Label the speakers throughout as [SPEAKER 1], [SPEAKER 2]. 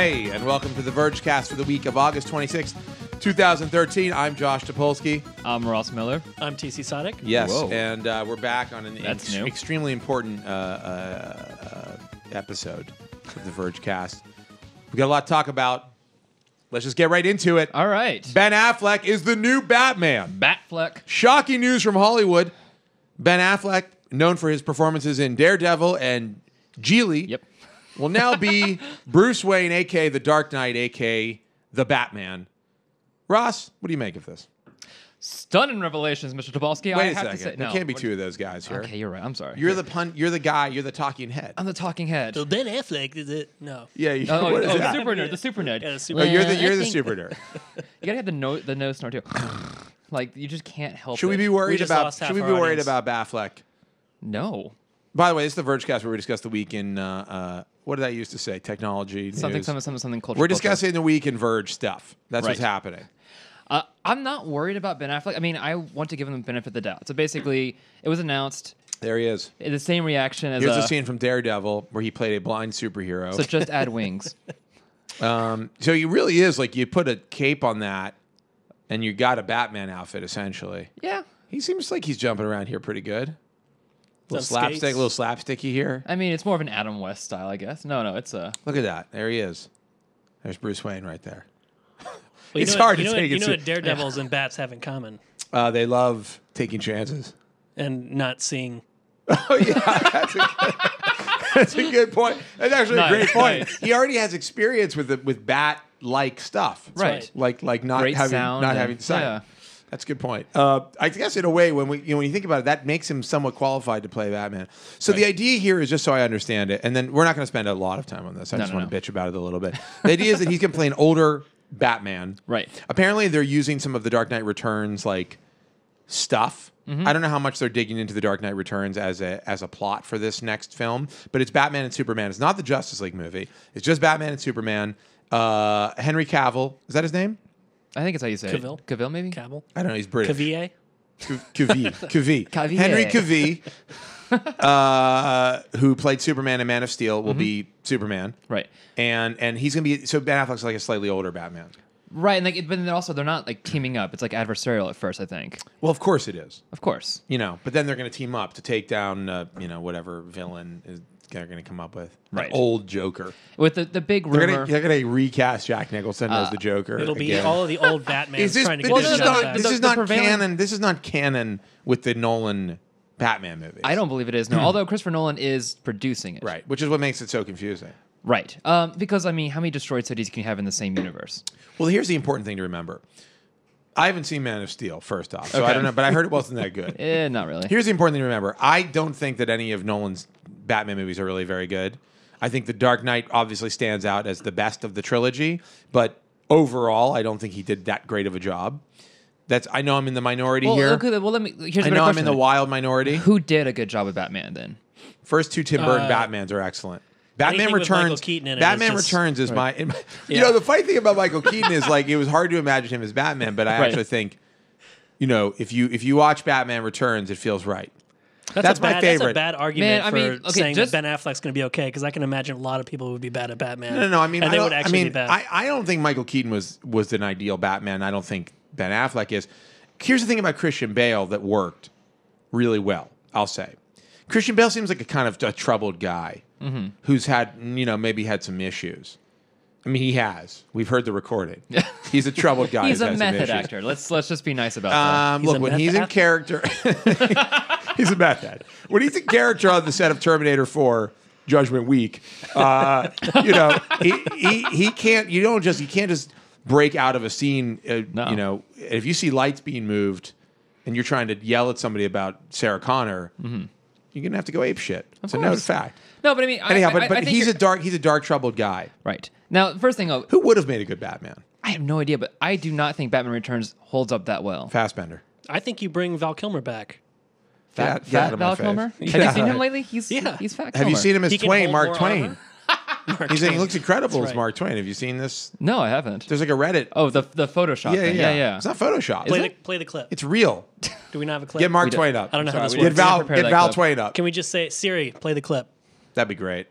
[SPEAKER 1] Hey, and welcome to the Vergecast for the week of August 26th, 2013. I'm Josh Topolsky.
[SPEAKER 2] I'm Ross Miller.
[SPEAKER 3] I'm TC Sonic.
[SPEAKER 1] Yes,
[SPEAKER 2] Whoa.
[SPEAKER 1] and we're back on an
[SPEAKER 2] new.
[SPEAKER 1] extremely important episode of the Vergecast. We got a lot to talk about. Let's just get right into it.
[SPEAKER 2] All right.
[SPEAKER 1] Ben Affleck is the new Batman.
[SPEAKER 2] Batfleck.
[SPEAKER 1] Shocking news from Hollywood. Ben Affleck, known for his performances in Daredevil and Geely,
[SPEAKER 2] Yep.
[SPEAKER 1] will now be Bruce Wayne, a.k.a. the Dark Knight, a.k.a. the Batman. Ross, what do you make of this?
[SPEAKER 2] Stunning revelations, Mr. Tobolsky.
[SPEAKER 1] Wait
[SPEAKER 2] I
[SPEAKER 1] a
[SPEAKER 2] have
[SPEAKER 1] second.
[SPEAKER 2] to say,
[SPEAKER 1] There can't be two of those guys here.
[SPEAKER 2] Okay, you're right. I'm sorry.
[SPEAKER 1] You're the guy. You're the talking head.
[SPEAKER 2] I'm the talking head.
[SPEAKER 3] So Ben Affleck is it? No.
[SPEAKER 1] Yeah.
[SPEAKER 2] Oh,
[SPEAKER 1] what is
[SPEAKER 2] the
[SPEAKER 1] that?
[SPEAKER 2] super nerd. The super nerd.
[SPEAKER 3] Yeah, the super
[SPEAKER 1] Oh, you're
[SPEAKER 2] Well,
[SPEAKER 1] the
[SPEAKER 2] I
[SPEAKER 1] super
[SPEAKER 2] think-
[SPEAKER 1] nerd.
[SPEAKER 2] You gotta have the nose snort too. Like you just can't help
[SPEAKER 1] Should we
[SPEAKER 2] it.
[SPEAKER 1] be worried
[SPEAKER 3] just
[SPEAKER 1] about?
[SPEAKER 3] lost half
[SPEAKER 1] Should we be
[SPEAKER 3] our
[SPEAKER 1] worried
[SPEAKER 3] audience.
[SPEAKER 1] about Affleck?
[SPEAKER 2] No.
[SPEAKER 1] By the way, this is the Vergecast where we discuss the week in what did I used to say? Technology.
[SPEAKER 2] Something
[SPEAKER 1] news.
[SPEAKER 2] culture.
[SPEAKER 1] We're discussing the week in Verge stuff. That's what's
[SPEAKER 2] Right.
[SPEAKER 1] happening.
[SPEAKER 2] I'm not worried about Ben Affleck. I mean, I want to give him the benefit of the doubt. So basically, it was announced.
[SPEAKER 1] There he is.
[SPEAKER 2] The same reaction as
[SPEAKER 1] Here's a scene from Daredevil where he played a blind superhero.
[SPEAKER 2] So just add wings.
[SPEAKER 1] So he really is like you put a cape on that, and you got a Batman outfit essentially.
[SPEAKER 2] Yeah.
[SPEAKER 1] He seems like he's jumping around here pretty good. Little
[SPEAKER 3] Some skates.
[SPEAKER 1] slapstick, little slapsticky here.
[SPEAKER 2] I mean, it's more of an Adam West style, I guess. No, it's a.
[SPEAKER 1] Look at that. There he is. There's Bruce Wayne right there.
[SPEAKER 3] Well,
[SPEAKER 1] It's hard to
[SPEAKER 3] you know
[SPEAKER 1] take
[SPEAKER 3] what,
[SPEAKER 1] it
[SPEAKER 3] You know
[SPEAKER 1] ser-
[SPEAKER 3] what Daredevils and Bats have in common?
[SPEAKER 1] They love taking chances.
[SPEAKER 3] And not seeing.
[SPEAKER 1] Oh yeah, that's a good point. That's actually a great
[SPEAKER 2] Nice,
[SPEAKER 1] point.
[SPEAKER 2] nice.
[SPEAKER 1] He already has experience with bat-like stuff.
[SPEAKER 2] Right.
[SPEAKER 1] Like not
[SPEAKER 2] Great
[SPEAKER 1] having
[SPEAKER 2] sound
[SPEAKER 1] not
[SPEAKER 2] and-
[SPEAKER 1] having sight.
[SPEAKER 2] yeah.
[SPEAKER 1] That's a good point. I guess in a way, when you think about it, that makes him somewhat qualified to play Batman. So the idea here is, just so I understand it, and then we're not going to spend a lot of time on this. I just want to bitch about it a little bit. The idea is that he's going to play an older Batman.
[SPEAKER 2] Right.
[SPEAKER 1] Apparently, they're using some of the Dark Knight Returns stuff. I don't know how much they're digging into the Dark Knight Returns as a plot for this next film, but it's Batman and Superman. It's not the Justice League movie. It's just Batman and Superman. Henry Cavill, is that his name?
[SPEAKER 2] I think it's how you say
[SPEAKER 3] Cavill?
[SPEAKER 2] it. Cavill, maybe?
[SPEAKER 3] Cavill.
[SPEAKER 1] I don't know. He's British.
[SPEAKER 3] Cavier.
[SPEAKER 1] Cavill.
[SPEAKER 2] Cavill.
[SPEAKER 1] Henry Cavill, who played Superman in Man of Steel, will be Superman.
[SPEAKER 2] Right.
[SPEAKER 1] And he's going to be, so Ben Affleck's like a slightly older Batman.
[SPEAKER 2] Right, and but then they're not like teaming up. It's like adversarial at first, I think.
[SPEAKER 1] Well, of course it is.
[SPEAKER 2] Of course.
[SPEAKER 1] But then they're going to team up to take down, whatever villain they're going to come up with.
[SPEAKER 2] Right.
[SPEAKER 1] An old Joker.
[SPEAKER 2] With the big rumor.
[SPEAKER 1] They're going to recast Jack Nicholson as the Joker.
[SPEAKER 3] It'll be
[SPEAKER 1] again.
[SPEAKER 3] all of the old Batmans trying to get
[SPEAKER 1] This
[SPEAKER 3] their
[SPEAKER 1] is
[SPEAKER 3] job
[SPEAKER 1] not.
[SPEAKER 3] back.
[SPEAKER 1] This
[SPEAKER 2] The-
[SPEAKER 1] is
[SPEAKER 2] the
[SPEAKER 1] not
[SPEAKER 2] prevailing-
[SPEAKER 1] canon. This is not canon with the Nolan Batman movies.
[SPEAKER 2] I don't believe it is. No, although Christopher Nolan is producing it.
[SPEAKER 1] Right, which is what makes it so confusing.
[SPEAKER 2] Right. Because, I mean, how many destroyed cities can you have in the same universe?
[SPEAKER 1] Well, here's the important thing to remember. I haven't seen Man of Steel, first off, so I
[SPEAKER 2] Okay.
[SPEAKER 1] don't know, but I heard it wasn't that good.
[SPEAKER 2] Not really.
[SPEAKER 1] Here's the important thing to remember. I don't think that any of Nolan's Batman movies are really very good. I think The Dark Knight obviously stands out as the best of the trilogy, but overall, I don't think he did that great of a job. I know I'm in the minority here.
[SPEAKER 2] Okay, well, here's
[SPEAKER 1] I
[SPEAKER 2] a better
[SPEAKER 1] know I'm
[SPEAKER 2] question
[SPEAKER 1] in the
[SPEAKER 2] then.
[SPEAKER 1] wild minority.
[SPEAKER 2] Who did a good job with Batman then?
[SPEAKER 1] First two Tim Burton Batmans are excellent. Batman
[SPEAKER 3] Anything with Michael
[SPEAKER 1] Returns.
[SPEAKER 3] Keaton in it
[SPEAKER 1] Batman
[SPEAKER 3] is just-
[SPEAKER 1] Returns is my.
[SPEAKER 3] Yeah.
[SPEAKER 1] The funny thing about Michael Keaton is it was hard to imagine him as Batman, but I
[SPEAKER 2] Right.
[SPEAKER 1] actually think, if you watch Batman Returns, it feels right.
[SPEAKER 3] That's
[SPEAKER 1] That's
[SPEAKER 3] a
[SPEAKER 1] my
[SPEAKER 3] bad,
[SPEAKER 1] favorite.
[SPEAKER 3] That's a bad argument
[SPEAKER 2] Man, I mean,
[SPEAKER 3] for
[SPEAKER 2] okay,
[SPEAKER 3] saying
[SPEAKER 2] just-
[SPEAKER 3] that Ben Affleck's going to be okay, because I can imagine a lot of people would be bad at Batman.
[SPEAKER 1] No. I mean,
[SPEAKER 3] and they would actually be bad.
[SPEAKER 1] I don't think Michael Keaton was an ideal Batman. I don't think Ben Affleck is. Here's the thing about Christian Bale that worked really well. I'll say, Christian Bale seems like a kind of a troubled guy who's had maybe had some issues. I mean, he has. We've heard the recording. He's a troubled guy.
[SPEAKER 2] He's
[SPEAKER 1] who's
[SPEAKER 2] a
[SPEAKER 1] had some
[SPEAKER 2] method
[SPEAKER 1] issues.
[SPEAKER 2] actor. Let's just be nice about that.
[SPEAKER 3] He's
[SPEAKER 1] Look,
[SPEAKER 3] a
[SPEAKER 1] when
[SPEAKER 3] meth
[SPEAKER 1] he's in
[SPEAKER 3] actor?
[SPEAKER 1] character, he's a meth head. When he's in character on the set of Terminator 4, Judgment Week, he can't. You can't just break out of a scene.
[SPEAKER 2] No.
[SPEAKER 1] If you see lights being moved, and you're trying to yell at somebody about Sarah Connor, you're gonna have to go ape shit. It's a known
[SPEAKER 2] course.
[SPEAKER 1] fact.
[SPEAKER 2] No, but I mean,
[SPEAKER 1] Anyhow,
[SPEAKER 2] I
[SPEAKER 1] but
[SPEAKER 2] think
[SPEAKER 1] he's
[SPEAKER 2] you're-
[SPEAKER 1] he's a dark, troubled guy.
[SPEAKER 2] right. Now, first thing,
[SPEAKER 1] Who would have made a good Batman?
[SPEAKER 2] I have no idea, but I do not think Batman Returns holds up that well.
[SPEAKER 1] Fassbender.
[SPEAKER 3] I think you bring Val Kilmer back.
[SPEAKER 2] Fat
[SPEAKER 1] Get out of my
[SPEAKER 2] Val
[SPEAKER 1] face.
[SPEAKER 2] Kilmer?
[SPEAKER 1] Get
[SPEAKER 2] Have you
[SPEAKER 1] out
[SPEAKER 2] seen
[SPEAKER 1] of
[SPEAKER 2] him
[SPEAKER 1] it.
[SPEAKER 2] lately? He's
[SPEAKER 3] Yeah.
[SPEAKER 2] fat
[SPEAKER 1] Have
[SPEAKER 2] Kilmer.
[SPEAKER 1] you seen him as
[SPEAKER 3] He can
[SPEAKER 1] Twain,
[SPEAKER 3] hold
[SPEAKER 1] Mark
[SPEAKER 3] more
[SPEAKER 1] Twain?
[SPEAKER 3] armor. Mark
[SPEAKER 1] He
[SPEAKER 3] Twain.
[SPEAKER 1] looks incredible
[SPEAKER 3] That's
[SPEAKER 1] as
[SPEAKER 3] right.
[SPEAKER 1] Mark Twain. Have you seen this?
[SPEAKER 2] No, I haven't.
[SPEAKER 1] There's like a Reddit.
[SPEAKER 2] Oh, the Photoshop thing. Yeah.
[SPEAKER 1] It's not Photoshop.
[SPEAKER 3] Play the clip.
[SPEAKER 1] It's real.
[SPEAKER 3] Do we not have a clip?
[SPEAKER 1] Get Mark
[SPEAKER 2] We do-
[SPEAKER 1] Twain up.
[SPEAKER 3] I don't know how this
[SPEAKER 2] Sorry, we
[SPEAKER 3] works.
[SPEAKER 1] Get
[SPEAKER 2] didn't
[SPEAKER 1] Val,
[SPEAKER 2] prepare
[SPEAKER 1] get
[SPEAKER 2] that
[SPEAKER 1] Val
[SPEAKER 2] clip.
[SPEAKER 1] Twain up.
[SPEAKER 3] Can we just say, Siri, play the clip?
[SPEAKER 1] That'd be great.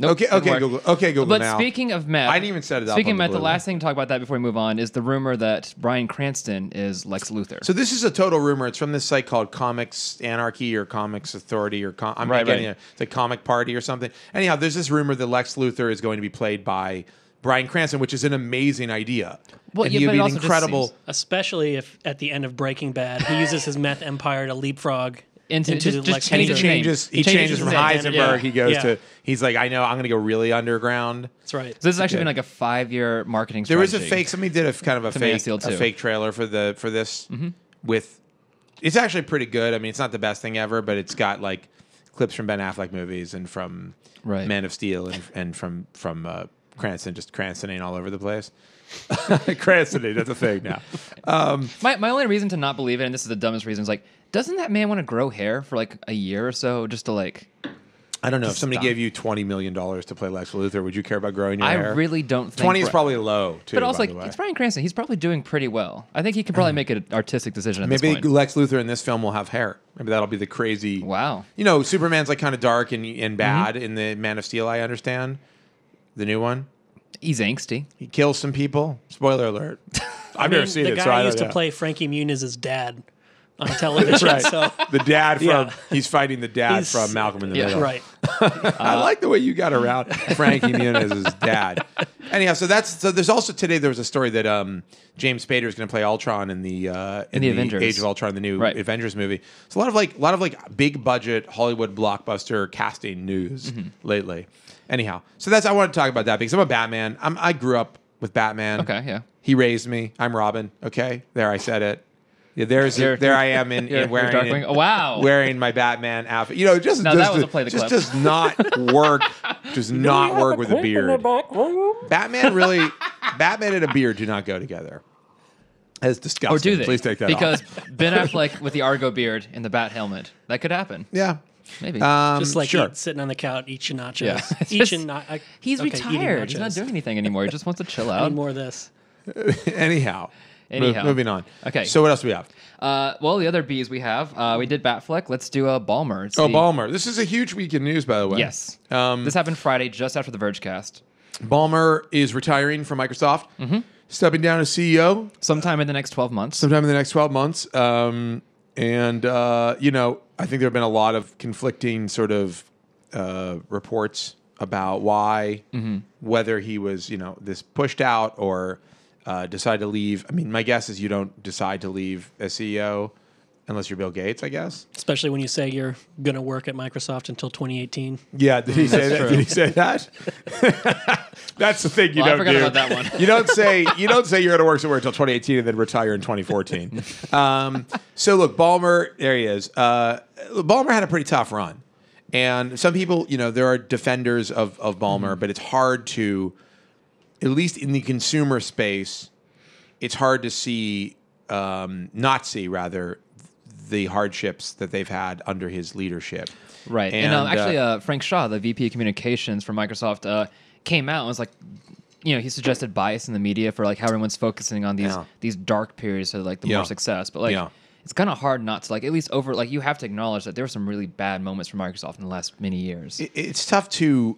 [SPEAKER 2] Nope,
[SPEAKER 1] Okay,
[SPEAKER 2] didn't work.
[SPEAKER 1] Google. Okay, Google
[SPEAKER 2] But
[SPEAKER 1] now.
[SPEAKER 2] speaking of meth,
[SPEAKER 1] I didn't even set it up
[SPEAKER 2] Speaking
[SPEAKER 1] on
[SPEAKER 2] of
[SPEAKER 1] the
[SPEAKER 2] meth, the
[SPEAKER 1] blue
[SPEAKER 2] last thing to talk about that before we move on is the rumor that Bryan Cranston is Lex Luthor.
[SPEAKER 1] So this is a total rumor. It's from this site called Comics Anarchy or Comics Authority or I'm
[SPEAKER 2] Right,
[SPEAKER 1] getting
[SPEAKER 2] right.
[SPEAKER 1] it's a comic party or something. Anyhow, there's this rumor that Lex Luthor is going to be played by Bryan Cranston, which is an amazing idea.
[SPEAKER 2] Well,
[SPEAKER 1] and
[SPEAKER 2] yeah,
[SPEAKER 1] he would
[SPEAKER 2] but
[SPEAKER 1] be
[SPEAKER 2] it
[SPEAKER 1] an
[SPEAKER 2] also just
[SPEAKER 1] incredible.
[SPEAKER 2] seems-
[SPEAKER 3] Especially if at the end of Breaking Bad, he uses his meth empire to leapfrog
[SPEAKER 2] Into- just
[SPEAKER 3] Lex
[SPEAKER 1] And he
[SPEAKER 2] change his
[SPEAKER 3] Luthor.
[SPEAKER 2] name.
[SPEAKER 1] changes. He
[SPEAKER 2] He changes
[SPEAKER 1] changes from
[SPEAKER 2] his
[SPEAKER 3] identity.
[SPEAKER 1] Heisenberg.
[SPEAKER 3] Yeah.
[SPEAKER 1] He goes
[SPEAKER 3] Yeah.
[SPEAKER 1] to. He's like, I know. I'm going to go really underground.
[SPEAKER 3] That's right.
[SPEAKER 2] So this has actually
[SPEAKER 1] Good.
[SPEAKER 2] been like a 5-year marketing
[SPEAKER 1] There
[SPEAKER 2] strategy.
[SPEAKER 1] is a fake. Somebody did a kind of a
[SPEAKER 2] To Man of
[SPEAKER 1] fake,
[SPEAKER 2] Steel
[SPEAKER 1] a
[SPEAKER 2] 2.
[SPEAKER 1] fake trailer for this with. It's actually pretty good. I mean, it's not the best thing ever, but it's got like clips from Ben Affleck movies and from
[SPEAKER 2] Right.
[SPEAKER 1] Man of Steel and from Cranston just Cranstoning all over the place. Cranstoning, that's a thing now.
[SPEAKER 2] My only reason to not believe it, and this is the dumbest reason, is like, doesn't that man want to grow hair for like a year or so just to like?
[SPEAKER 1] I don't know. If
[SPEAKER 2] Just
[SPEAKER 1] somebody
[SPEAKER 2] stop.
[SPEAKER 1] gave you $20 million to play Lex Luthor, would you care about growing your
[SPEAKER 2] I
[SPEAKER 1] hair?
[SPEAKER 2] really don't think
[SPEAKER 1] 20 is probably low, too.
[SPEAKER 2] But also,
[SPEAKER 1] by
[SPEAKER 2] like,
[SPEAKER 1] the way.
[SPEAKER 2] it's Bryan Cranston. He's probably doing pretty well. I think he could probably make an artistic decision at
[SPEAKER 1] Maybe
[SPEAKER 2] this point.
[SPEAKER 1] Lex Luthor in this film will have hair. Maybe that'll be the crazy.
[SPEAKER 2] Wow.
[SPEAKER 1] You know, Superman's like kind of dark and bad in the Man of Steel, I understand. The new one.
[SPEAKER 2] He's angsty.
[SPEAKER 1] He kills some people. Spoiler alert. I've
[SPEAKER 3] I mean,
[SPEAKER 1] never seen
[SPEAKER 3] the
[SPEAKER 1] it,
[SPEAKER 3] guy
[SPEAKER 1] so I don't
[SPEAKER 3] used
[SPEAKER 1] know.
[SPEAKER 3] to play Frankie Muniz's dad on television.
[SPEAKER 1] Right.
[SPEAKER 3] So
[SPEAKER 1] The dad from
[SPEAKER 3] Yeah.
[SPEAKER 1] he's fighting the dad
[SPEAKER 3] He's-
[SPEAKER 1] from Malcolm in the
[SPEAKER 2] Yeah.
[SPEAKER 1] Middle.
[SPEAKER 3] right.
[SPEAKER 1] I like the way you got around Frankie Muniz's dad. Anyhow, so there's also today there was a story that James Spader is going to play Ultron in the
[SPEAKER 2] Avengers.
[SPEAKER 1] Age of Ultron, the new
[SPEAKER 2] Right.
[SPEAKER 1] Avengers movie. It's a lot of like big budget Hollywood blockbuster casting news lately. Anyhow, so I want to talk about that because I'm a Batman. I grew up with Batman.
[SPEAKER 2] Okay, yeah.
[SPEAKER 1] He raised me. I'm Robin. Okay, there I said it. Yeah,
[SPEAKER 2] You're-
[SPEAKER 1] there I am in
[SPEAKER 2] you're
[SPEAKER 1] wearing
[SPEAKER 2] Darkwing? Oh, wow.
[SPEAKER 1] wearing my Batman outfit. You know, just
[SPEAKER 2] No,
[SPEAKER 1] does
[SPEAKER 2] that was a play the
[SPEAKER 1] just
[SPEAKER 2] clip.
[SPEAKER 1] does not work. Does not work with a beard. Batman and a beard do not go together. That's disgusting.
[SPEAKER 2] Or do they?
[SPEAKER 1] Please take that
[SPEAKER 2] because
[SPEAKER 1] off.
[SPEAKER 2] Ben Affleck with the Argo beard and the bat helmet. That could happen.
[SPEAKER 1] Yeah.
[SPEAKER 2] Maybe.
[SPEAKER 3] Just like
[SPEAKER 1] sure.
[SPEAKER 3] sitting on the couch eating nachos.
[SPEAKER 2] Yeah. He's
[SPEAKER 3] eating
[SPEAKER 2] retired. He's not
[SPEAKER 3] nachos.
[SPEAKER 2] doing anything anymore. He just wants to chill
[SPEAKER 3] I
[SPEAKER 2] out.
[SPEAKER 3] need more of this.
[SPEAKER 1] Anyhow.
[SPEAKER 2] Anyhow.
[SPEAKER 1] Moving on.
[SPEAKER 2] Okay.
[SPEAKER 1] So what else do we have?
[SPEAKER 2] Well, the other B's we have, we did Batfleck. Let's do a Balmer. It's the-
[SPEAKER 1] Balmer. This is a huge week in news, by the way.
[SPEAKER 2] Yes. This happened Friday, just after the Vergecast.
[SPEAKER 1] Balmer is retiring from Microsoft, stepping down as CEO
[SPEAKER 2] Sometime in the next 12 months.
[SPEAKER 1] sometime in the next 12 months. You know, I think there have been a lot of conflicting sort of reports about why, whether he was, this pushed out or decided to leave. I mean, my guess is you don't decide to leave as CEO unless you're Bill Gates, I guess.
[SPEAKER 3] Especially when you say you're going to work at Microsoft until 2018.
[SPEAKER 1] Yeah, did he say that?
[SPEAKER 2] true.
[SPEAKER 1] Did he say that? That's the thing you
[SPEAKER 2] Well, I
[SPEAKER 1] don't
[SPEAKER 2] forgot
[SPEAKER 1] do.
[SPEAKER 2] about that one.
[SPEAKER 1] You don't say you're going to work somewhere until 2018 and then retire in 2014. So look, Ballmer, there he is. Ballmer had a pretty tough run, and some people, there are defenders of Ballmer, but it's hard to, at least in the consumer space, it's hard to see, not see rather, the hardships that they've had under his leadership.
[SPEAKER 2] Right. And, actually, Frank Shaw, the VP of Communications for Microsoft, came out and was like, he suggested bias in the media for like how everyone's focusing on these dark periods of like the more success. But like, it's kind of hard not to like at least you have to acknowledge that there were some really bad moments for Microsoft in the last many years.
[SPEAKER 1] It's tough to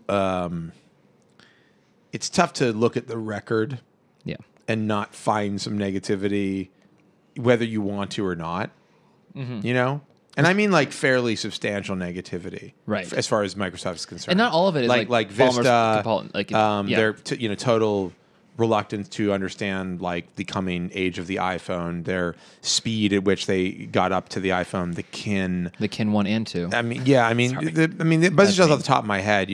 [SPEAKER 1] look at the record
[SPEAKER 2] Yeah.
[SPEAKER 1] and not find some negativity, whether you want to or not. And I mean like fairly substantial negativity,
[SPEAKER 2] Right.
[SPEAKER 1] As far as Microsoft is concerned,
[SPEAKER 2] And not all of it is like
[SPEAKER 1] Vista,
[SPEAKER 2] Ballmer's
[SPEAKER 1] their total reluctance to understand like the coming age of the iPhone, their speed at which they got up to the iPhone, the kin.
[SPEAKER 2] the Kin 1 and 2.
[SPEAKER 1] I mean, yeah. I mean, the buzzes just off the top of my head.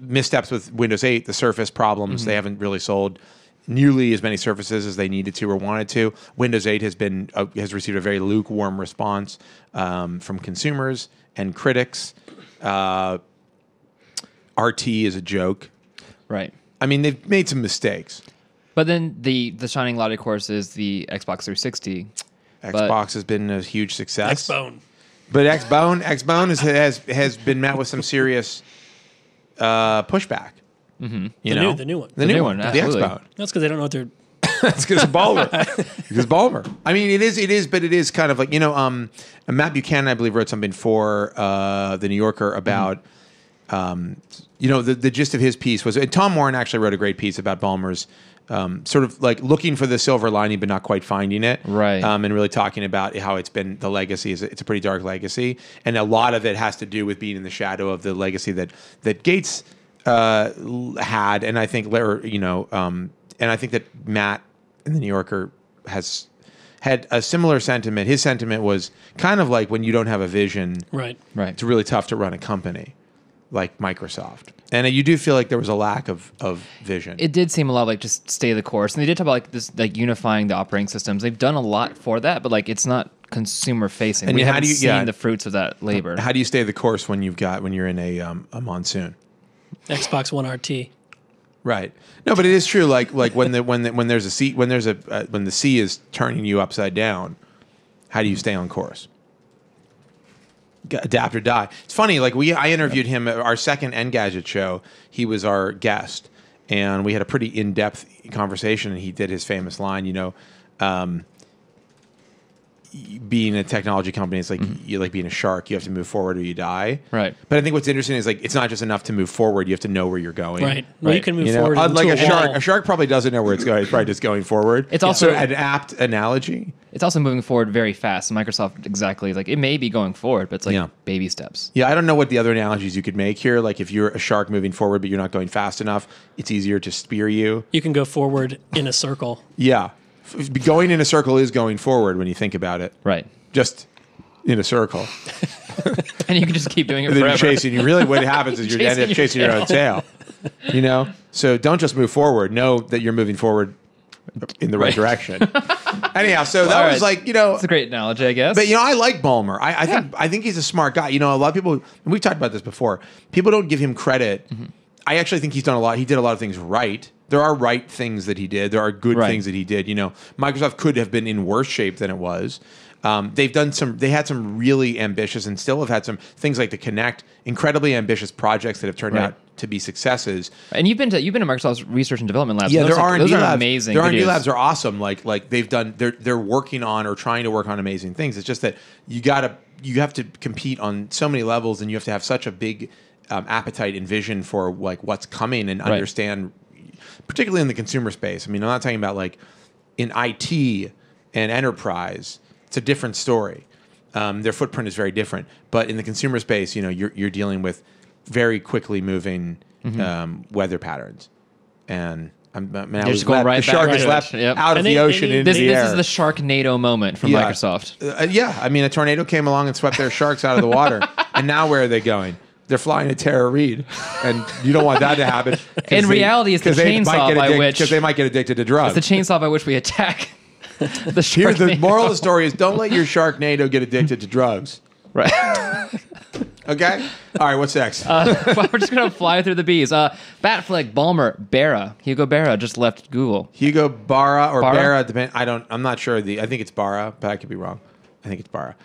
[SPEAKER 1] Missteps with Windows 8, the Surface problems. They haven't really sold nearly as many Surfaces as they needed to or wanted to. Windows 8 has received a very lukewarm response from consumers and critics. RT is a joke.
[SPEAKER 2] Right.
[SPEAKER 1] I mean, they've made some mistakes.
[SPEAKER 2] But then the shining light, of course, is the Xbox 360.
[SPEAKER 1] Xbox has been a huge success.
[SPEAKER 3] Xbone.
[SPEAKER 1] But Xbone has been met with some serious pushback.
[SPEAKER 2] Mm-hmm.
[SPEAKER 3] The new one.
[SPEAKER 1] The new
[SPEAKER 2] new
[SPEAKER 1] one.
[SPEAKER 2] one,
[SPEAKER 1] The
[SPEAKER 2] absolutely.
[SPEAKER 1] Xbone.
[SPEAKER 3] That's because they don't know what they're.
[SPEAKER 1] That's because of Ballmer. Because Ballmer. I mean, it is, but it is kind of like Matt Buchanan, I believe, wrote something for the New Yorker about the gist of his piece was, and Tom Warren actually wrote a great piece about Ballmer's sort of like looking for the silver lining, but not quite finding it.
[SPEAKER 2] Right.
[SPEAKER 1] And really talking about how it's been the legacy. It's a pretty dark legacy. And a lot of it has to do with being in the shadow of the legacy that Gates had. And I think, and I think that Matt in the New Yorker had a similar sentiment. His sentiment was kind of like when you don't have a vision,
[SPEAKER 3] Right.
[SPEAKER 1] it's really tough to run a company like Microsoft. And you do feel like there was a lack of vision.
[SPEAKER 2] It did seem a lot like just stay the course. And they did talk about like this, like unifying the operating systems. They've done a lot for that, but like it's not consumer facing.
[SPEAKER 1] And
[SPEAKER 2] we
[SPEAKER 1] how
[SPEAKER 2] haven't
[SPEAKER 1] do you-
[SPEAKER 2] seen
[SPEAKER 1] yeah.
[SPEAKER 2] the fruits of that labor.
[SPEAKER 1] How do you stay the course when you're in a monsoon?
[SPEAKER 3] Xbox One RT.
[SPEAKER 1] Right. No, but it is true. Like when there's a sea when the sea is turning you upside down, how do you stay on course? Adapt or die. It's funny. Like I interviewed him at our second Engadget show. He was our guest, and we had a pretty in-depth conversation. And he did his famous line. Being a technology company is like you like being a shark. You have to move forward or you die.
[SPEAKER 2] Right.
[SPEAKER 1] But I think what's interesting is like it's not just enough to move forward. You have to know where you're going.
[SPEAKER 3] Right. Well, you can move forward.
[SPEAKER 1] Unlike
[SPEAKER 3] into
[SPEAKER 1] a shark.
[SPEAKER 3] wall.
[SPEAKER 1] A shark probably doesn't know where it's going. It's probably just going forward.
[SPEAKER 2] It's also-
[SPEAKER 1] so an apt analogy.
[SPEAKER 2] It's also moving forward very fast. Microsoft exactly like it may be going forward, but it's like
[SPEAKER 1] Yeah.
[SPEAKER 2] baby steps.
[SPEAKER 1] Yeah, I don't know what the other analogies you could make here. Like if you're a shark moving forward, but you're not going fast enough, it's easier to spear you.
[SPEAKER 3] You can go forward in a circle.
[SPEAKER 1] Yeah, going in a circle is going forward when you think about it.
[SPEAKER 2] Right.
[SPEAKER 1] Just in a circle.
[SPEAKER 2] And you can just keep doing it
[SPEAKER 1] And then
[SPEAKER 2] forever.
[SPEAKER 1] you're chasing. You really, what happens is you end up chasing your own tail. So don't just move forward. Know that you're moving forward in the right direction. Anyhow, so that
[SPEAKER 2] All
[SPEAKER 1] was
[SPEAKER 2] right.
[SPEAKER 1] like
[SPEAKER 2] It's a great analogy, I guess.
[SPEAKER 1] But I like Balmer. I think he's a smart guy. A lot of people, and we've talked about this before. People don't give him credit. I actually think he's done a lot. He did a lot of things right. There are right things that he did. There are good things that he did. Microsoft could have been in worse shape than it was. They had some really ambitious and still have had some things like the Kinect, incredibly ambitious projects that have turned out to be successes.
[SPEAKER 2] And you've been to Microsoft's research and development labs.
[SPEAKER 1] Yeah,
[SPEAKER 2] Those
[SPEAKER 1] their R&D
[SPEAKER 2] those are
[SPEAKER 1] labs,
[SPEAKER 2] amazing.
[SPEAKER 1] Their R&D
[SPEAKER 2] videos.
[SPEAKER 1] labs are awesome. Like they're working on or trying to work on amazing things. It's just that you have to compete on so many levels, and you have to have such a big appetite and vision for like what's coming and understand, particularly in the consumer space. I mean, I'm not talking about like in IT and enterprise. It's a different story. Their footprint is very different. But in the consumer space, you're dealing with very quickly moving weather patterns, and the shark is left out of the ocean into the air.
[SPEAKER 2] This is the Sharknado moment from Microsoft.
[SPEAKER 1] I mean, a tornado came along and swept their sharks out of the water, and now where are they going? They're flying to Tara Reid, and you don't want that to happen.
[SPEAKER 2] In reality, it's the chainsaw by which
[SPEAKER 1] because they might get addicted to drugs.
[SPEAKER 2] It's the chainsaw by which we attack the
[SPEAKER 1] Here's the
[SPEAKER 2] Sharknado.
[SPEAKER 1] moral of the story: is don't let your Sharknado get addicted to drugs.
[SPEAKER 2] Right.
[SPEAKER 1] Okay. All right. What's next?
[SPEAKER 2] We're just gonna fly through the bees. Affleck, Balmer, Barra. Hugo Barra just left Google.
[SPEAKER 1] Hugo Barra or
[SPEAKER 2] Barra?
[SPEAKER 1] Barra. I'm not sure. I think it's Barra, but I could be wrong. I think it's Barra.